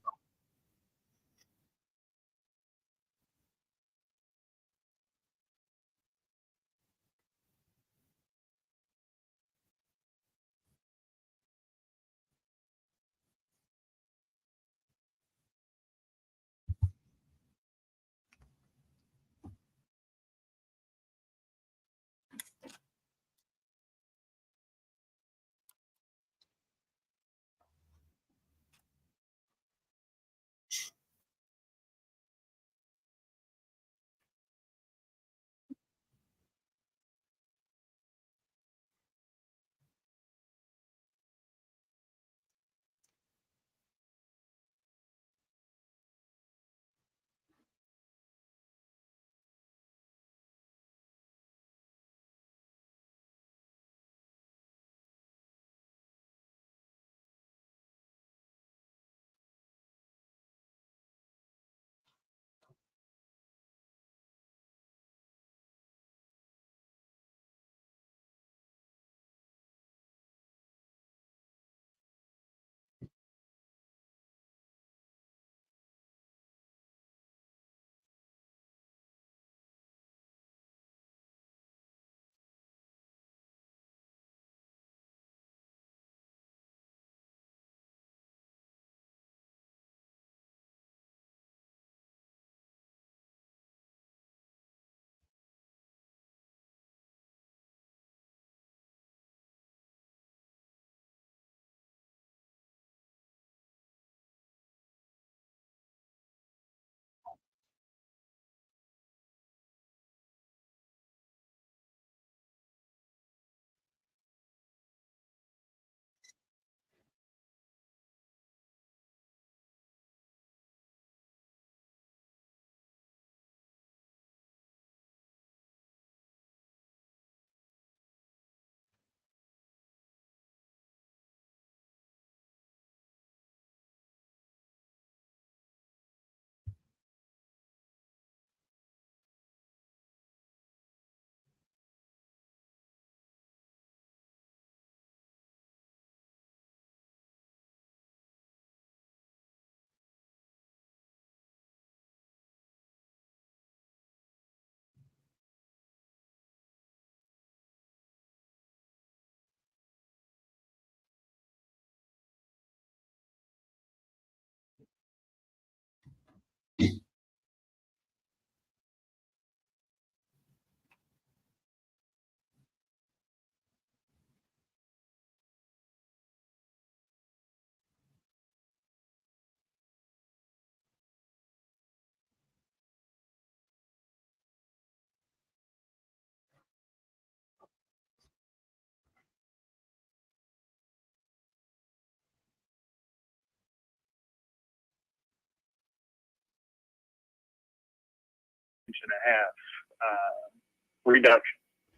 reduction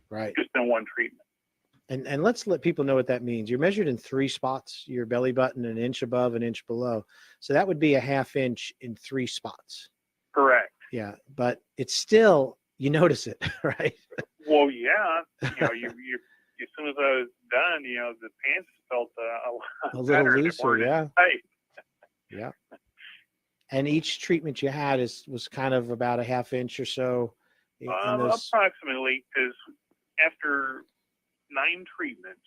Right. just in one treatment. And let's let people know what that means. You're measured in 3 spots, your belly button an inch above, an inch below. So that would be a ½ inch in 3 spots. Correct. Yeah. But it's still, you notice it, right? Well, yeah, you as soon as I was done, the pants felt A little better. They looser, weren't as yeah. tight. Yeah. And each treatment you had was kind of about a ½ inch or so. In those... Approximately, because after 9 treatments,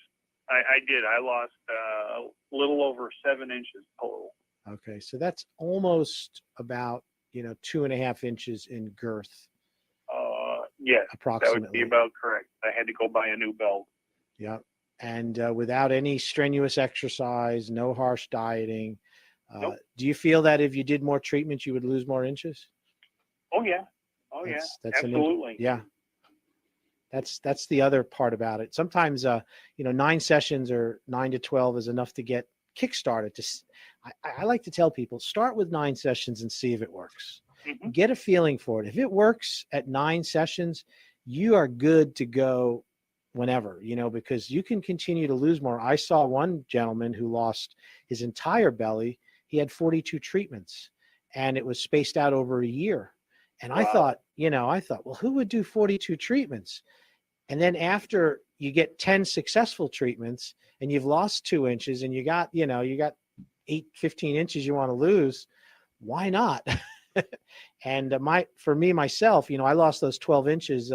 I lost a little over 7 inches total. Okay, so that's almost about 2½ inches in girth. Yes, approximately. that would be about correct. I had to go buy a new belt. Yeah, and without any strenuous exercise, no harsh dieting. Nope. Do you feel that if you did more treatments, you would lose more inches? Oh yeah, That's absolutely. Yeah. That's the other part about it. Sometimes, 9 sessions or 9 to 12 is enough to get kickstarted. I like to tell people, start with 9 sessions and see if it works. Mm-hmm. Get a feeling for it. If it works at 9 sessions, you are good to go whenever, because you can continue to lose more. I saw one gentleman who lost his entire belly. He had 42 treatments and it was spaced out over a year. And wow. I thought, well, who would do 42 treatments? And then after you get 10 successful treatments and you've lost 2 inches and you got 15 inches you want to lose, why not? And for me, myself, I lost those 12 inches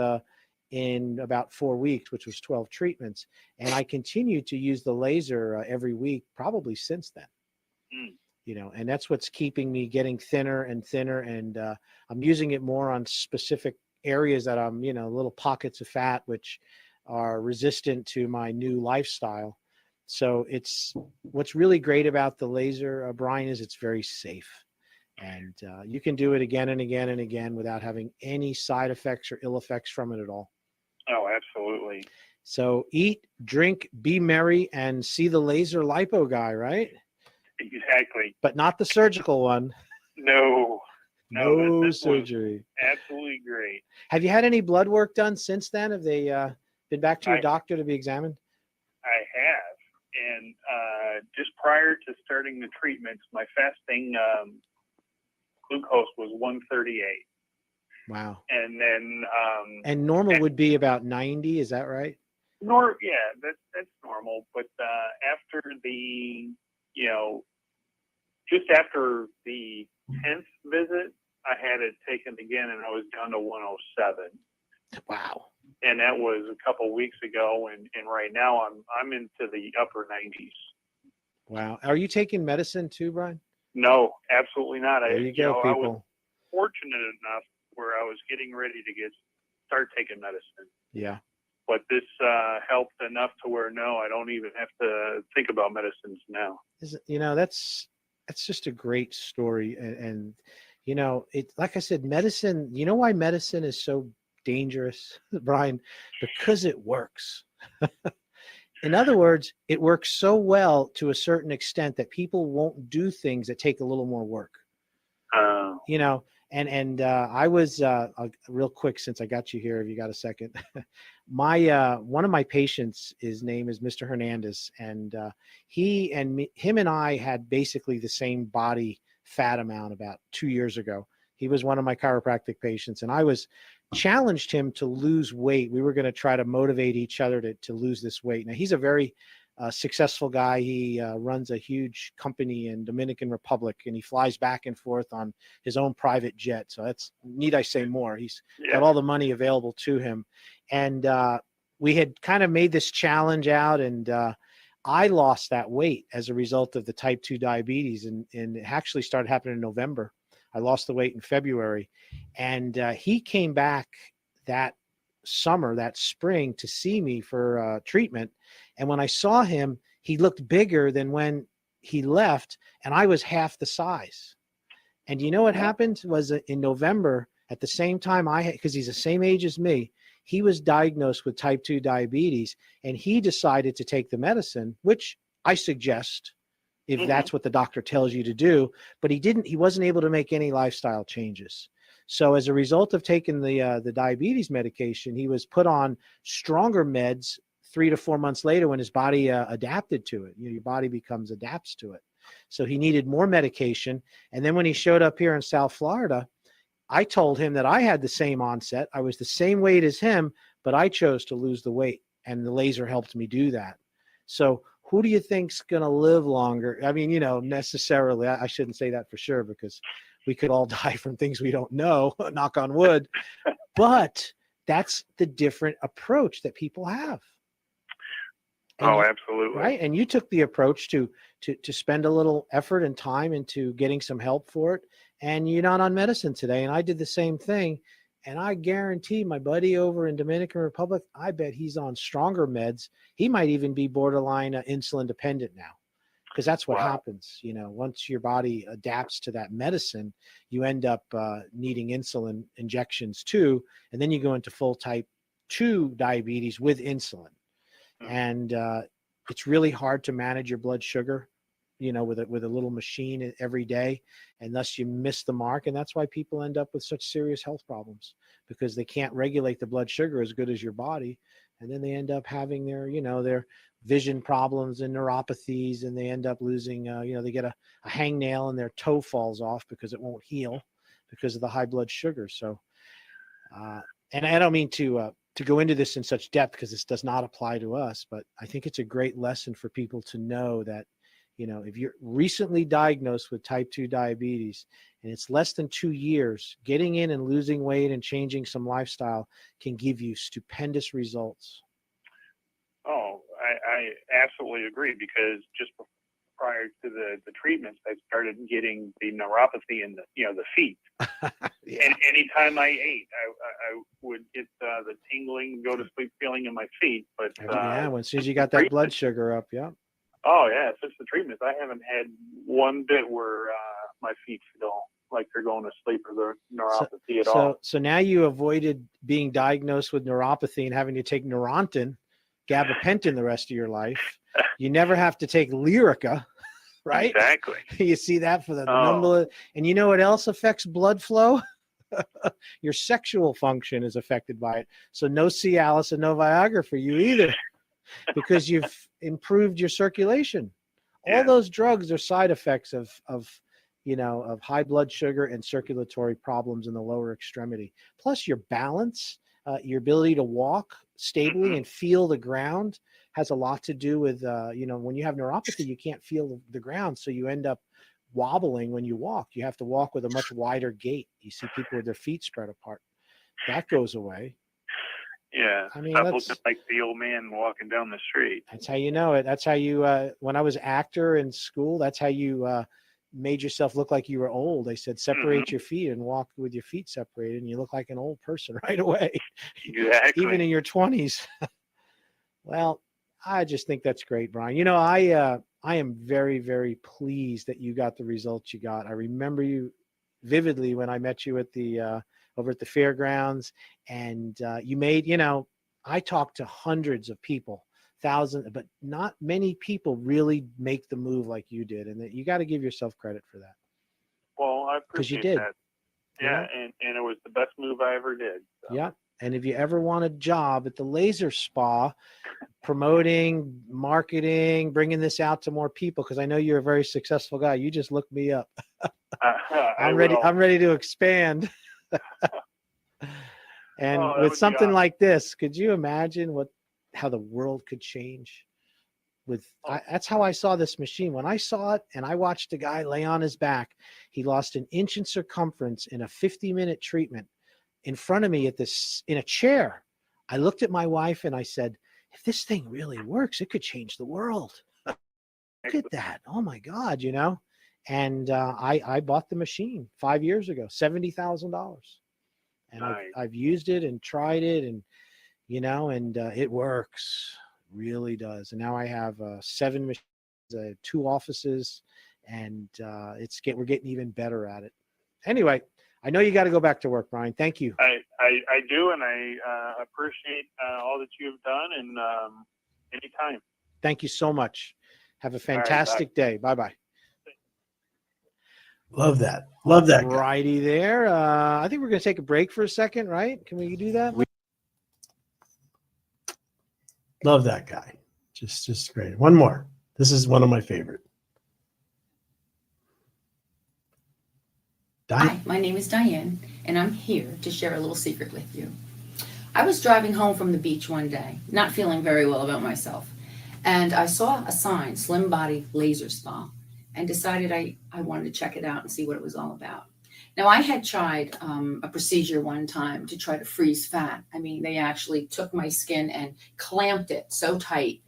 in about 4 weeks, which was 12 treatments. And I continued to use the laser every week, probably since then. And that's what's keeping me getting thinner and thinner. And I'm using it more on specific areas that I'm, little pockets of fat, which are resistant to my new lifestyle. So what's really great about the laser, Brian, is it's very safe. And you can do it again and again and again without having any side effects or ill effects from it at all. Oh, absolutely. So eat, drink, be merry, and see the laser lipo guy, right? Exactly. But not the surgical one. No this surgery. Absolutely great. Have you had any blood work done since then? Have they been back to your doctor to be examined? I have. And just prior to starting the treatments, my fasting glucose was 138. Wow. And then and normal would be about 90, is that right? That's normal. But after just after the 10th visit, I had it taken again and I was down to 107. Wow. And that was a couple weeks ago, and right now I'm into the upper 90s. Wow. Are you taking medicine too, Brian? No, absolutely not. There you go, people. I was fortunate enough where I was getting ready to start taking medicine. Yeah. But this helped enough to where I don't even have to think about medicines now. That's just a great story, and it, like I said, medicine. You know why medicine is so dangerous, Brian? Because it works. In other words, it works so well to a certain extent that people won't do things that take a little more work. And I was real quick, since I got you here, if you got a second, one of my patients, his name is Mr. Hernandez, and him and I had basically the same body fat amount about 2 years ago. He was one of my chiropractic patients, and I challenged him to lose weight. We were going to try to motivate each other to lose this weight. Now, he's a very successful guy. He runs a huge company in Dominican Republic, and he flies back and forth on his own private jet. So that's, need I say more? He's got all the money available to him. And we had kind of made this challenge out, and I lost that weight as a result of the type 2 diabetes. And it actually started happening in November. I lost the weight in February, and he came back that spring to see me for treatment. And when I saw him, he looked bigger than when he left, and I was half the size. And you know what happened was in November, at the same time because he's the same age as me, he was diagnosed with type 2 diabetes, and he decided to take the medicine, which I suggest if that's what the doctor tells you to do, but he wasn't able to make any lifestyle changes. So as a result of taking the diabetes medication, he was put on stronger meds 3 to 4 months later when his body adapted to it. Your body adapts to it. So he needed more medication. And then when he showed up here in South Florida, I told him that I had the same onset. I was the same weight as him, but I chose to lose the weight, and the laser helped me do that. So who do you think's going to live longer? I mean, necessarily, I shouldn't say that for sure, because we could all die from things we don't know, knock on wood. But that's the different approach that people have. And absolutely. Right. And you took the approach to spend a little effort and time into getting some help for it. And you're not on medicine today. And I did the same thing. And I guarantee my buddy over in Dominican Republic, I bet he's on stronger meds. He might even be borderline insulin dependent now, because that's what happens. Once your body adapts to that medicine, you end up needing insulin injections too. And then you go into full type 2 diabetes with insulin. And it's really hard to manage your blood sugar, with a little machine every day, and thus you miss the mark. And that's why people end up with such serious health problems, because they can't regulate the blood sugar as good as your body. And then they end up having their vision problems and neuropathies, and they end up losing, they get a hangnail and their toe falls off because it won't heal because of the high blood sugar. So, and I don't mean to go into this in such depth, because this does not apply to us, but I think it's a great lesson for people to know that, if you're recently diagnosed with type 2 diabetes and it's less than 2 years, getting in and losing weight and changing some lifestyle can give you stupendous results. Oh, I absolutely agree, because just prior to the treatments, I started getting the neuropathy in the feet. Yeah. And anytime I ate, I would get the tingling, go to sleep feeling in my feet. But as soon as you got that blood sugar up, yeah. Oh yeah, since the treatments, I haven't had one bit where my feet feel like they're going to sleep or the neuropathy at all. So now you avoided being diagnosed with neuropathy and having to take Neurontin, gabapentin the rest of your life. You never have to take Lyrica, right? Exactly. You see that for the number. And you know what else affects blood flow? Your sexual function is affected by it. So no Cialis and no Viagra for you either, because you've improved your circulation. All those drugs are side effects of high blood sugar and circulatory problems in the lower extremity. Plus your balance, your ability to walk stably and feel the ground has a lot to do with, when you have neuropathy, you can't feel the ground. So you end up wobbling when you walk. You have to walk with a much wider gait. You see people with their feet spread apart. That goes away. Yeah, I mean, stop looking like the old man walking down the street. That's how you know it. That's how you, when I was actor in school, that's how you made yourself look like you were old. They said, separate your feet and walk with your feet separated, and you look like an old person right away. Exactly. Even in your 20s. Well, I just think that's great, Brian. I am very, very pleased that you got the results you got. I remember you vividly when I met you at the over at the fairgrounds, and you made, I talked to hundreds of people, thousands, but not many people really make the move like you did, and that you got to give yourself credit for that. Well, I appreciate you did. that. Yeah, and it was the best move I ever did. So. Yeah. And if you ever want a job at the laser spa, promoting, marketing, bringing this out to more people, because I know you're a very successful guy. You just look me up. I'm ready. I'm ready to expand. And with something awesome. like this, could you imagine how the world could change? That's how I saw this machine. When I saw it and I watched a guy lay on his back, he lost 1 inch in circumference in a 50-minute treatment in front of me in a chair. I looked at my wife and I said, if this thing really works, it could change the world. Look at that. Oh my God, And I bought the machine 5 years ago, $70,000. And Nice. I've used it and tried it, and it works, really does. And now I have 7 machines, 2 offices, and we're getting even better at it. Anyway, I know you got to go back to work, Brian. Thank you. I do, and I appreciate all that you have done, and anytime. Thank you so much. Have a fantastic day. Bye-bye. Love that. Love that guy. Righty there. I think we're going to take a break for a second, right? Can we do that? Love that guy. Just great. One more. This is one of my favorite. Hi, my name is Diane, and I'm here to share a little secret with you. I was driving home from the beach one day, not feeling very well about myself, and I saw a sign, Slim Body Laser Spa, and decided I wanted to check it out and see what it was all about. Now, I had tried a procedure one time to try to freeze fat. I mean, they actually took my skin and clamped it so tight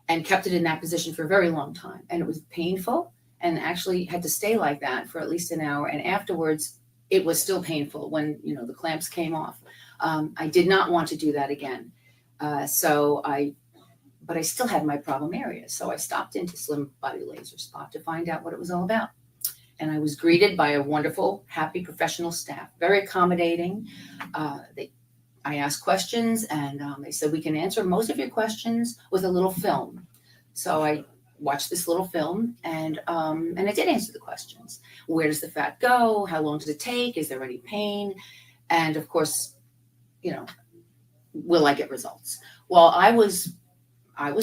and kept it in that position for a very long time, and it was painful. And actually had to stay like that for at least an hour. And afterwards, it was still painful when, the clamps came off. I did not want to do that again. But I still had my problem areas. So I stopped into Slim Body Laser Spa to find out what it was all about. And I was greeted by a wonderful, happy professional staff, very accommodating. I asked questions and they said, we can answer most of your questions with a little film. So I watched this little film and I did answer the questions. Where does the fat go? How long does it take? Is there any pain? And of course, will I get results? Well, I was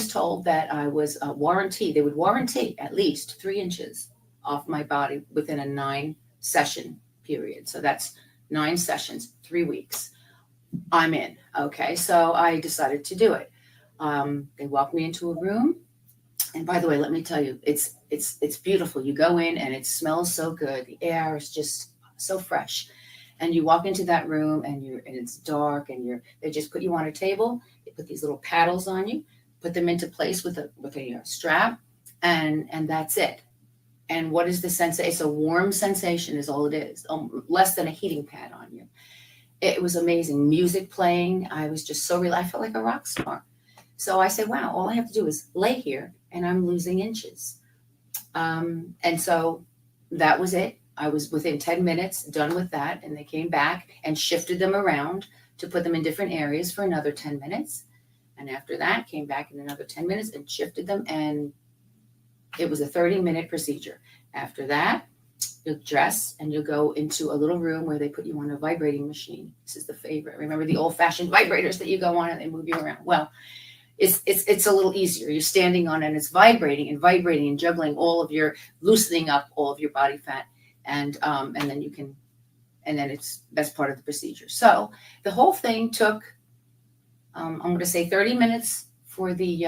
told that I was they would warranty at least 3 inches off my body within a 9-session period. So that's 9 sessions, 3 weeks. I'm in. Okay. So I decided to do it. They walked me into a room. And by the way, let me tell you, it's beautiful. You go in and it smells so good. The air is just so fresh. And you walk into that room and it's dark and they just put you on a table. They put these little paddles on you, put them into place with a strap, and that's it. And what is the sensation? It's a warm sensation is all it is, less than a heating pad on you. It was amazing. Music playing. I was just so I felt like a rock star. So I said, wow, all I have to do is lay here and I'm losing inches. And so that was it. I was within 10 minutes done with that. And they came back and shifted them around to put them in different areas for another 10 minutes. And after that, came back in another 10 minutes and shifted them. And it was a 30-minute procedure. After that, you'll dress and you'll go into a little room where they put you on a vibrating machine. This is the favorite. Remember the old-fashioned vibrators that you go on and they move you around? Well, it's a little easier. You're standing on it and it's vibrating and juggling loosening up all of your body fat. And then that's part of the procedure. So the whole thing took, I'm going to say 30 minutes for the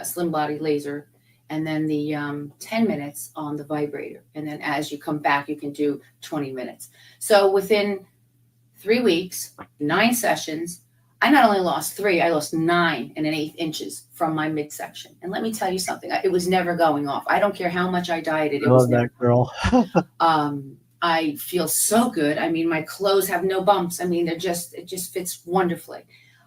slim body laser, and then the 10 minutes on the vibrator. And then as you come back, you can do 20 minutes. So within 3 weeks, 9 sessions, I not only lost 3, I lost 9 1/8 inches from my midsection. And let me tell you something, it was never going off. I don't care how much I dieted. I love that girl. I feel so good. I mean, my clothes have no bumps. I mean, it just fits wonderfully.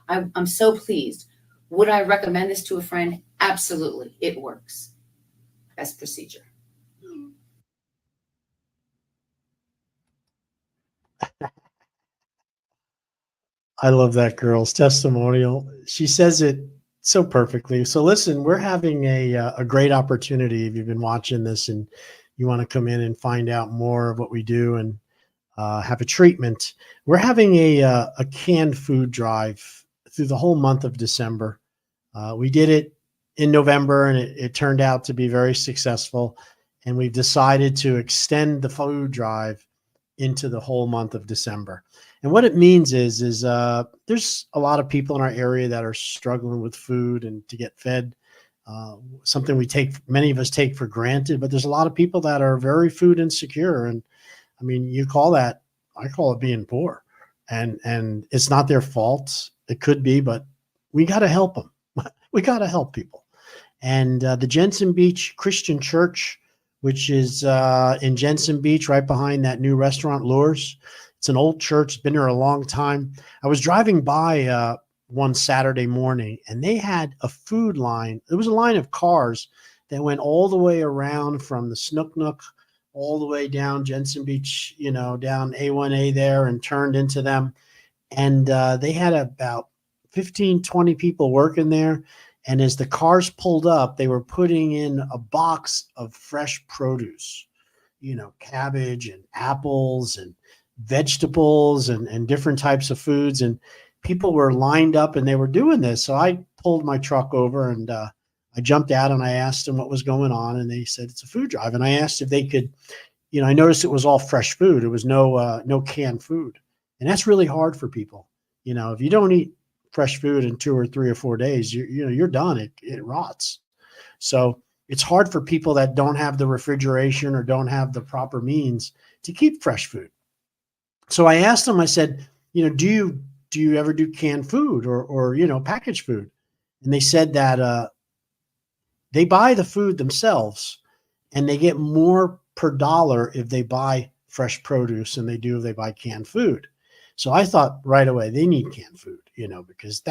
I'm so pleased. Would I recommend this to a friend? Absolutely. It works. Best procedure. I love that girl's testimonial. She says it so perfectly. So listen, we're having a great opportunity. If you've been watching this and you want to come in and find out more of what we do and have a treatment, we're having a canned food drive through the whole month of December. We did it in November and it turned out to be very successful. And we've decided to extend the food drive into the whole month of December. And what it means is there's a lot of people in our area that are struggling with food and to get fed, something many of us take for granted, but there's a lot of people that are very food insecure. And I mean, I call it being poor, and it's not their fault. It could be, but we got to help them. We got to help people. And the Jensen Beach Christian Church, which is in Jensen Beach, right behind that new restaurant, Lures. It's an old church. It's been there a long time. I was driving by one Saturday morning, and they had a food line. There was a line of cars that went all the way around from the Snook Nook all the way down Jensen Beach, down A1A there, and turned into them. And they had about 15, 20 people working there. And as the cars pulled up, they were putting in a box of fresh produce, cabbage and apples and vegetables and different types of foods. And people were lined up and they were doing this. So I pulled my truck over and I jumped out and I asked them what was going on. And they said, it's a food drive. And I asked if they could, I noticed it was all fresh food. It was no canned food. And that's really hard for people. If you don't eat fresh food in 2 or 3 or 4 days, you're done. It rots. So it's hard for people that don't have the refrigeration or don't have the proper means to keep fresh food. So I asked them, I said, do you ever do canned food or packaged food? And they said that they buy the food themselves and they get more per dollar if they buy fresh produce than they do if they buy canned food. So I thought right away, they need canned food, because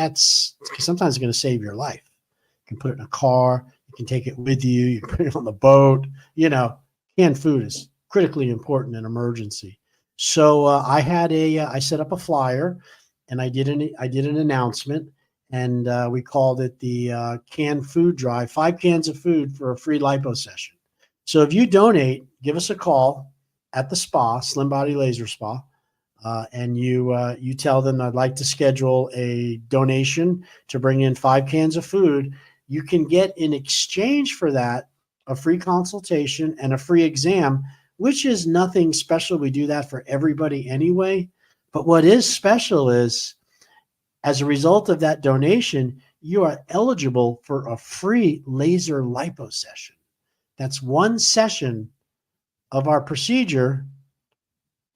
sometimes it's going to save your life. You can put it in a car, you can take it with you, you can put it on the boat, canned food is critically important in emergency. So I set up a flyer and I did an announcement, and we called it the canned food drive, 5 cans of food for a free lipo session. So if you donate, give us a call at the spa, Slim Body Laser Spa. And you tell them I'd like to schedule a donation to bring in 5 cans of food. You can get in exchange for that a free consultation and a free exam, which is nothing special. We do that for everybody anyway. But what is special is, as a result of that donation, you are eligible for a free laser lipo session. That's one session of our procedure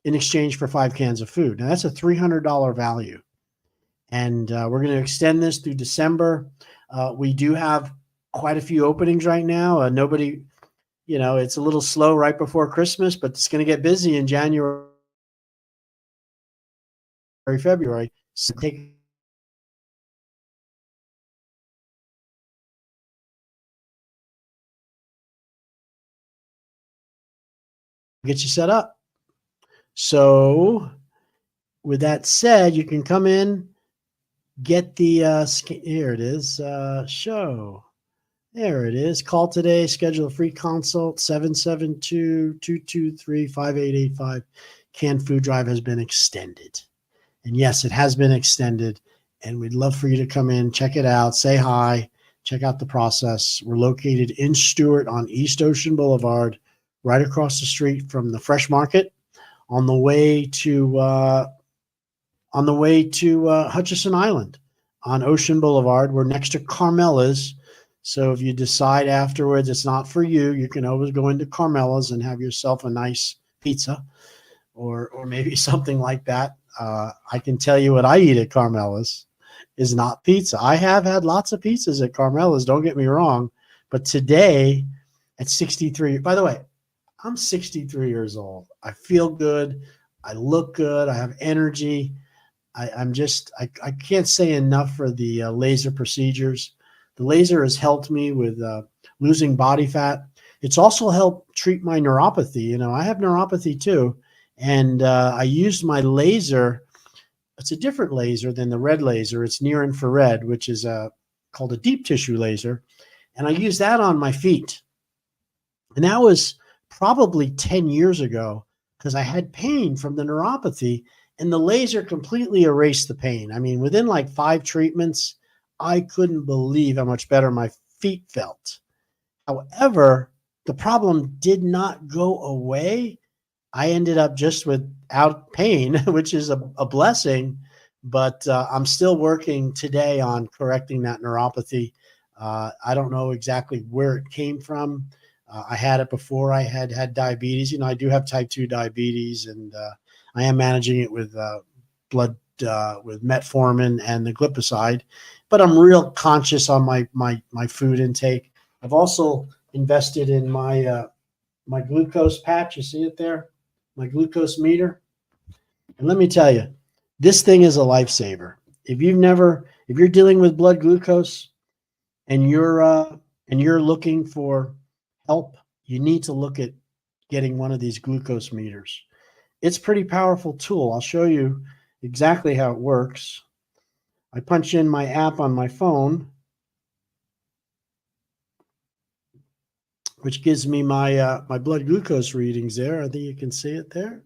in exchange for 5 cans of food. Now that's a $300 value. And we're going to extend this through December. We do have quite a few openings right now. Nobody, it's a little slow right before Christmas, but it's going to get busy in January, February. So get you set up. So with that said, you can come in, get the here it is, show. There it is. Call today, schedule a free consult, 772-223-5885. Canned food drive has been extended. And yes, it has been extended. And we'd love for you to come in, check it out, say hi, check out the process. We're located in Stewart on East Ocean Boulevard, right across the street from the Fresh Market, on the way to Hutchison Island on Ocean Boulevard. We're next to Carmela's. So if you decide afterwards it's not for you, you can always go into Carmela's and have yourself a nice pizza or maybe something like that. I can tell you what I eat at Carmela's is not pizza. I have had lots of pizzas at Carmela's, don't get me wrong. But today at 63, by the way, I'm 63 years old. I feel good. I look good. I have energy. I can't say enough for the laser procedures. The laser has helped me with losing body fat. It's also helped treat my neuropathy. I have neuropathy too. And I used my laser. It's a different laser than the red laser. It's near infrared, which is called a deep tissue laser. And I used that on my feet. And that was probably 10 years ago because I had pain from the neuropathy, and the laser completely erased the pain. I mean, within like 5 treatments, I couldn't believe how much better my feet felt. However, the problem did not go away. I ended up just without pain, which is a blessing, but I'm still working today on correcting that neuropathy. I don't know exactly where it came from. I had it before I had diabetes. I do have type 2 diabetes, and I am managing it with blood, with metformin and the glipizide, but I'm real conscious on my food intake. I've also invested in my glucose patch. You see it there? My glucose meter. And let me tell you, this thing is a lifesaver. If you're dealing with blood glucose and you're looking for help, you need to look at getting one of these glucose meters. It's a pretty powerful tool. I'll show you exactly how it works. I punch in my app on my phone, which gives me my my blood glucose readings there. I think you can see it there.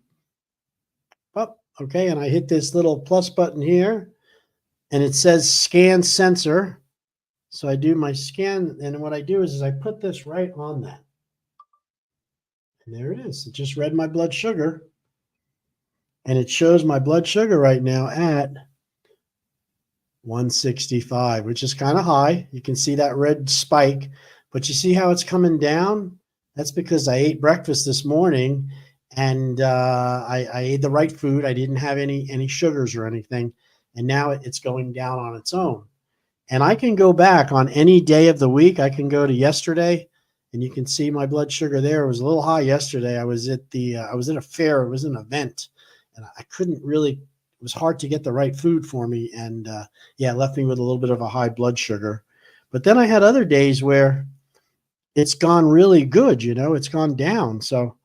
Oh, okay, and I hit this little plus button here, and it says scan sensor. So I do my scan, and what I do is I put this right on that. And there it is. It just read my blood sugar. And it shows my blood sugar right now at 165, which is kind of high. You can see that red spike, but you see how it's coming down? That's because I ate breakfast this morning, and I ate the right food. I didn't have any sugars or anything, and now it's going down on its own. And I can go back on any day of the week. I can go to yesterday, and you can see my blood sugar there. It was a little high yesterday. I was at a fair. It was an event, and I couldn't really. It was hard to get the right food for me, and yeah, it left me with a little bit of a high blood sugar. But then I had other days where it's gone really good. It's gone down. So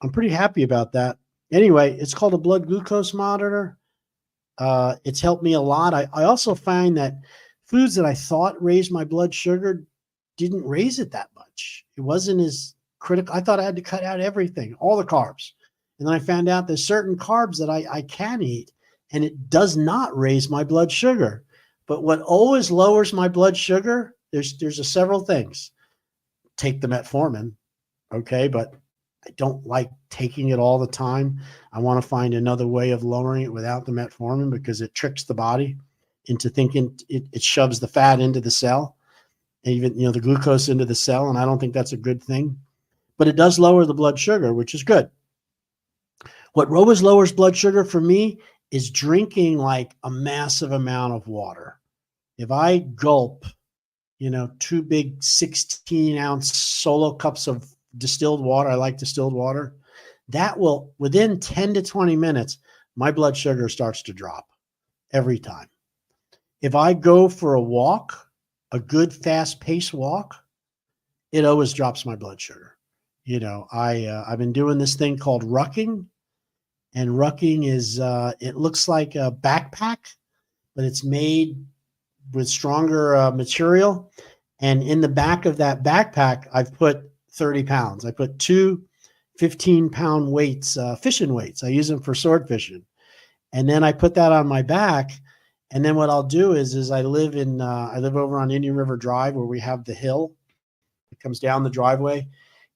I'm pretty happy about that. Anyway, it's called a blood glucose monitor. It's helped me a lot. I also find that foods that I thought raised my blood sugar didn't raise it that much. It wasn't as critical. I thought I had to cut out everything, all the carbs. And then I found out there's certain carbs that I can eat, and it does not raise my blood sugar. But what always lowers my blood sugar, there's several things. Take the metformin, okay? But I don't like taking it all the time. I want to find another way of lowering it without the metformin because it tricks the body into thinking it shoves the fat into the cell, even the glucose into the cell, and I don't think that's a good thing. But it does lower the blood sugar, which is good. What always lowers blood sugar for me is drinking like a massive amount of water. If I gulp, 2 big 16-ounce solo cups of distilled water, I like distilled water, that will, within 10 to 20 minutes, my blood sugar starts to drop every time. If I go for a walk, a good fast-paced walk, it always drops my blood sugar. I've been doing this thing called rucking, and rucking is it looks like a backpack, but it's made with stronger material. And in the back of that backpack, I've put 30 pounds. I put 2 15-pound weights, fishing weights. I use them for sword fishing. And then I put that on my back. And then what I'll do is I live over on Indian River Drive where we have the hill. It comes down the driveway.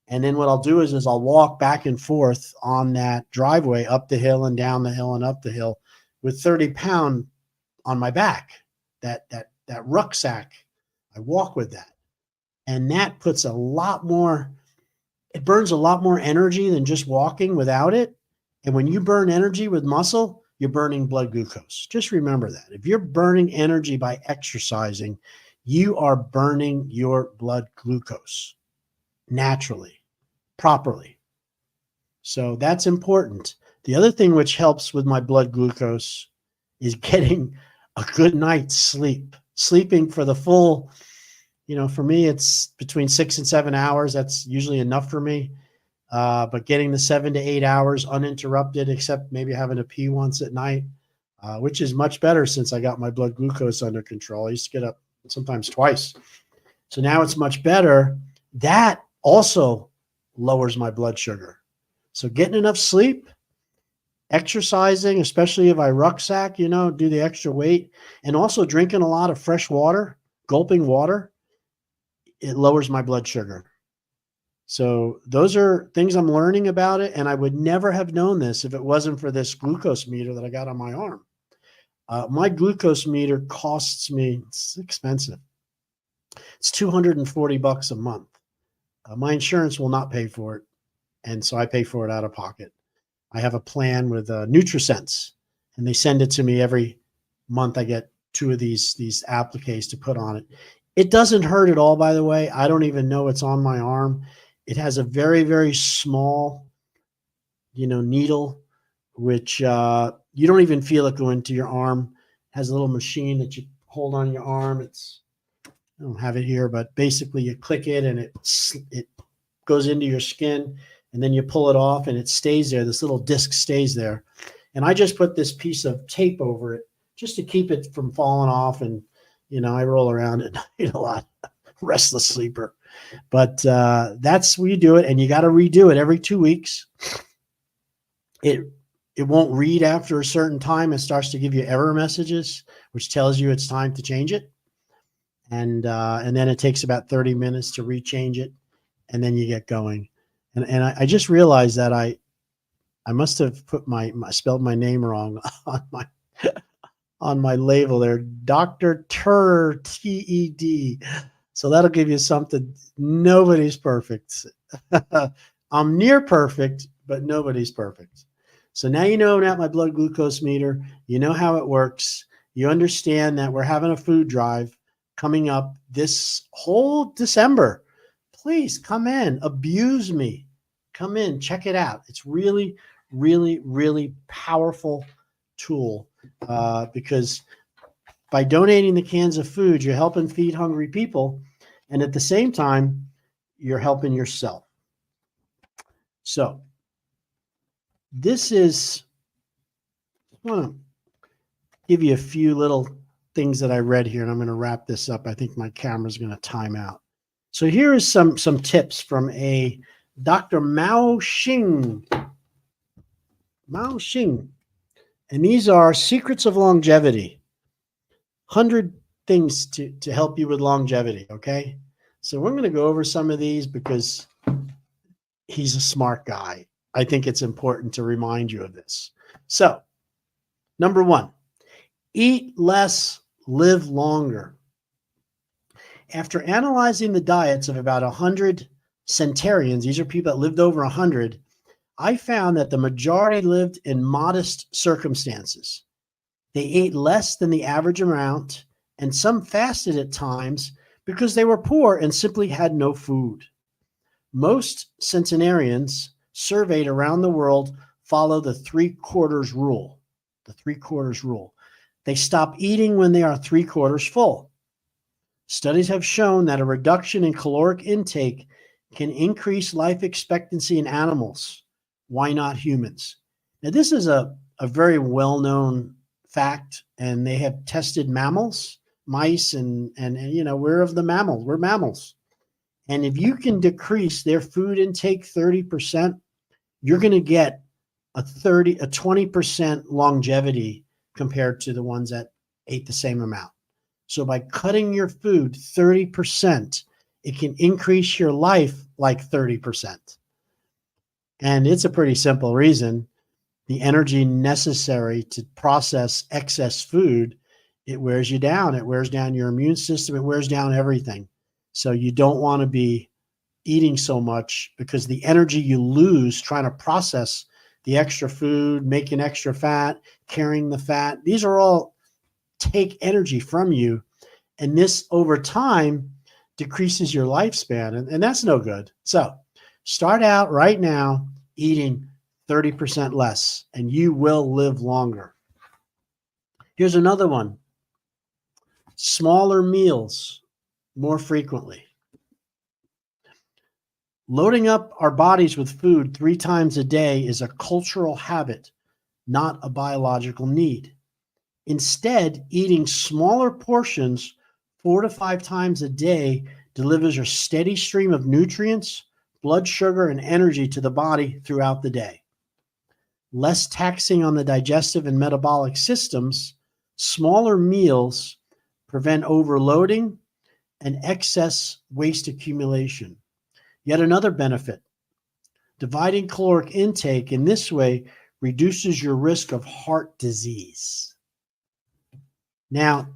And then what I'll do is I'll walk back and forth on that driveway, up the hill and down the hill and up the hill with 30 pound on my back, that rucksack. I walk with that. And that puts it burns a lot more energy than just walking without it. And when you burn energy with muscle, you're burning blood glucose. Just remember that. If you're burning energy by exercising, you are burning your blood glucose naturally, properly. So that's important. The other thing which helps with my blood glucose is getting a good night's sleep. Sleeping for the full, for me, it's between 6 and 7 hours. That's usually enough for me. But getting the 7 to 8 hours uninterrupted, except maybe having to pee once at night, which is much better since I got my blood glucose under control. I used to get up sometimes twice. So now it's much better. That also lowers my blood sugar. So getting enough sleep, exercising, especially if I rucksack, do the extra weight, and also drinking a lot of fresh water, gulping water, it lowers my blood sugar. So those are things I'm learning about it, and I would never have known this if it wasn't for this glucose meter that I got on my arm. My glucose meter costs me, it's expensive. It's $240 a month. My insurance will not pay for it, and so I pay for it out of pocket. I have a plan with NutriSense, and they send it to me every month. I get 2 of these appliques to put on it. It doesn't hurt at all, by the way. I don't even know it's on my arm. It has a very, very small, needle, which you don't even feel it go into your arm. It has a little machine that you hold on your arm. I don't have it here, but basically you click it and it goes into your skin, and then you pull it off and it stays there. This little disc stays there. And I just put this piece of tape over it just to keep it from falling off. And, I roll around at night a lot, restless sleeper. But that's where you do it, and you got to redo it every 2 weeks. It won't read after a certain time. It starts to give you error messages, which tells you it's time to change it. And then it takes about 30 minutes to rechange it, and then you get going. And I just realized that I must have put spelled my name wrong on my label there, Dr. Ted. So that'll give you something. Nobody's perfect. I'm near perfect, but nobody's perfect. So now you know about my blood glucose meter. You know how it works. You understand that we're having a food drive coming up this whole December. Please come in, abuse me. Come in, check it out. It's really, really, really powerful tool because by donating the cans of food, you're helping feed hungry people. And at the same time, you're helping yourself. So this is, I want to give you a few little things that I read here, and I'm going to wrap this up. I think my camera's going to time out. So here is some tips from a Dr. Mao Xing. And these are secrets of longevity. 100 things to help you with longevity, okay? So we're going to go over some of these because he's a smart guy. I think it's important to remind you of this. So, number 1, eat less, live longer. After analyzing the diets of about 100 centenarians, these are people that lived over 100, I found that the majority lived in modest circumstances. They ate less than the average amount, and some fasted at times because they were poor and simply had no food. Most centenarians surveyed around the world follow the 3/4 rule. The 3/4 rule. They stop eating when they are 3/4 full. Studies have shown that a reduction in caloric intake can increase life expectancy in animals. Why not humans? Now, this is a very well-known fact, and they have tested mammals, mice, and you know, we're of the mammals. We're mammals. And if you can decrease their food intake 30%, you're going to get a 20% longevity compared to the ones that ate the same amount. So by cutting your food 30%, it can increase your life like 30%. And it's a pretty simple reason. The energy necessary to process excess food, it wears you down. It wears down your immune system. It wears down everything. So you don't want to be eating so much because the energy you lose trying to process the extra food, making extra fat, carrying the fat, these are all take energy from you. And this over time decreases your lifespan. And that's no good. So start out right now eating 30% less, and you will live longer. Here's another one. Smaller meals more frequently. Loading up our bodies with food 3 times a day is a cultural habit, not a biological need. Instead, eating smaller portions 4 to 5 times a day delivers a steady stream of nutrients, blood sugar, and energy to the body throughout the day. Less taxing on the digestive and metabolic systems, smaller meals prevent overloading and excess waste accumulation. Yet another benefit, dividing caloric intake in this way reduces your risk of heart disease. Now,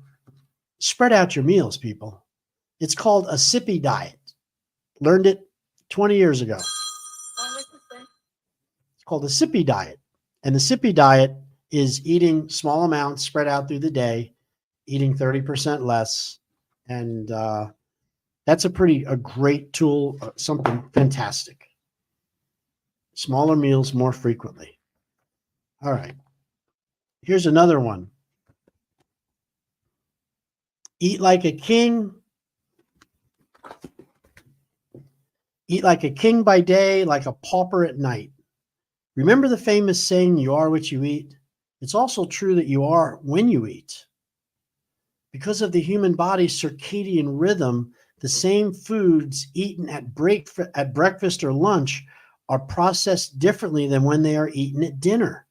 spread out your meals, people. It's called a sippy diet. Learned it 20 years ago. It's called a sippy diet. And the sippy diet is eating small amounts spread out through the day, eating 30% less. And that's a great tool, something fantastic. Smaller meals more frequently. All right. Here's another one. Eat like a king. Eat like a king by day, like a pauper at night. Remember the famous saying, you are what you eat? It's also true that you are when you eat. Because of the human body's circadian rhythm, the same foods eaten at breakfast or lunch are processed differently than when they are eaten at dinner.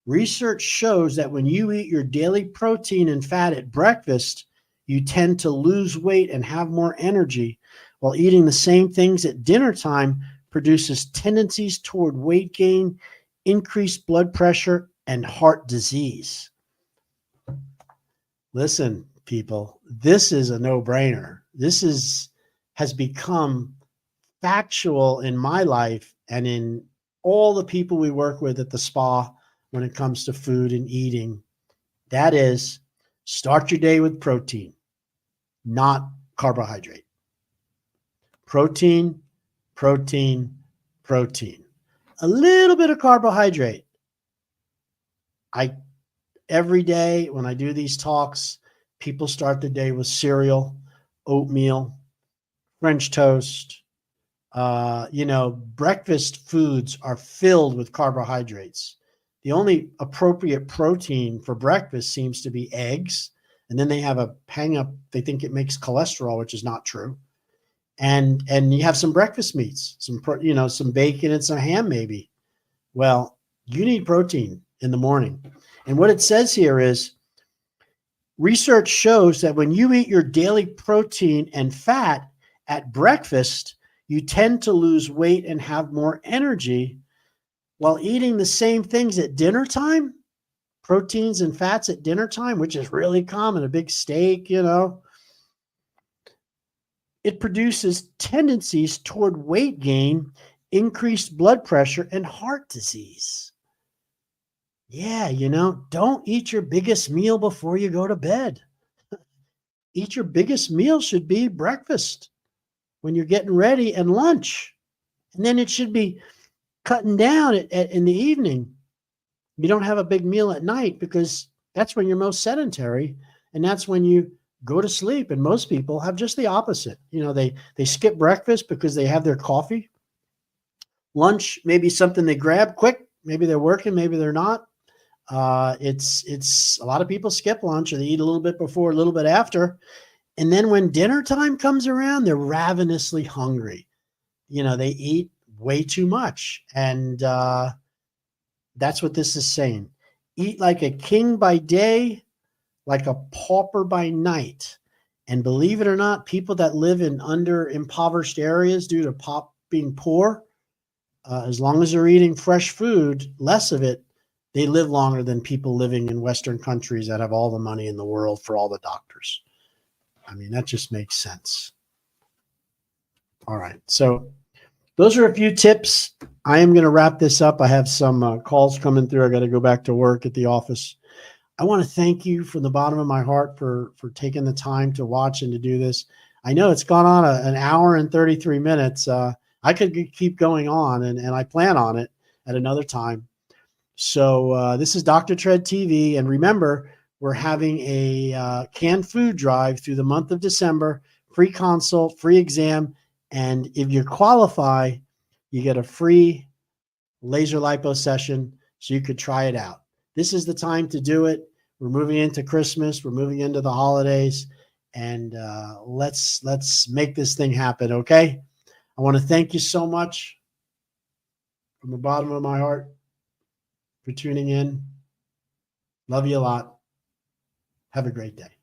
Research shows that when you eat your daily protein and fat at breakfast, you tend to lose weight and have more energy, while eating the same things at dinner time produces tendencies toward weight gain, increased blood pressure, and heart disease. Listen, people, this is a no-brainer. This has become factual in my life and in all the people we work with at the spa when it comes to food and eating. That is, start your day with protein, not carbohydrate. Protein, protein, protein. A little bit of carbohydrate. Every day when I do these talks, people start the day with cereal, oatmeal, French toast. Breakfast foods are filled with carbohydrates. The only appropriate protein for breakfast seems to be eggs. And then they have a hang up. They think it makes cholesterol, which is not true. And you have some breakfast meats, some bacon and some ham maybe. Well, you need protein in the morning. And what it says here is research shows that when you eat your daily protein and fat at breakfast, you tend to lose weight and have more energy, while eating the same things at dinner time, proteins and fats at dinner time, which is really common, a big steak, it produces tendencies toward weight gain, increased blood pressure, and heart disease. Yeah, don't eat your biggest meal before you go to bed. Eat your biggest meal should be breakfast when you're getting ready and lunch. And then it should be cutting down in the evening. You don't have a big meal at night because that's when you're most sedentary. And that's when you go to sleep. And most people have just the opposite. They skip breakfast because they have their coffee. Lunch, maybe something they grab quick. Maybe they're working, maybe they're not. It's a lot of people skip lunch, or they eat a little bit before, a little bit after. And then when dinner time comes around, they're ravenously hungry. They eat way too much. And that's what this is saying. Eat like a king by day, like a pauper by night. And believe it or not, people that live in impoverished areas due to being poor, as long as they're eating fresh food, less of it, they live longer than people living in Western countries that have all the money in the world for all the doctors. I mean, that just makes sense. All right. So those are a few tips. I am going to wrap this up. I have some calls coming through. I got to go back to work at the office. I want to thank you from the bottom of my heart for taking the time to watch and to do this. I know it's gone on an hour and 33 minutes. I could keep going on, and I plan on it at another time. So this is Dr. Tread TV. And remember, we're having a canned food drive through the month of December, free consult, free exam. And if you qualify, you get a free laser lipo session so you could try it out. This is the time to do it. We're moving into Christmas. We're moving into the holidays. And let's make this thing happen, okay? I want to thank you so much from the bottom of my heart for tuning in. Love you a lot. Have a great day.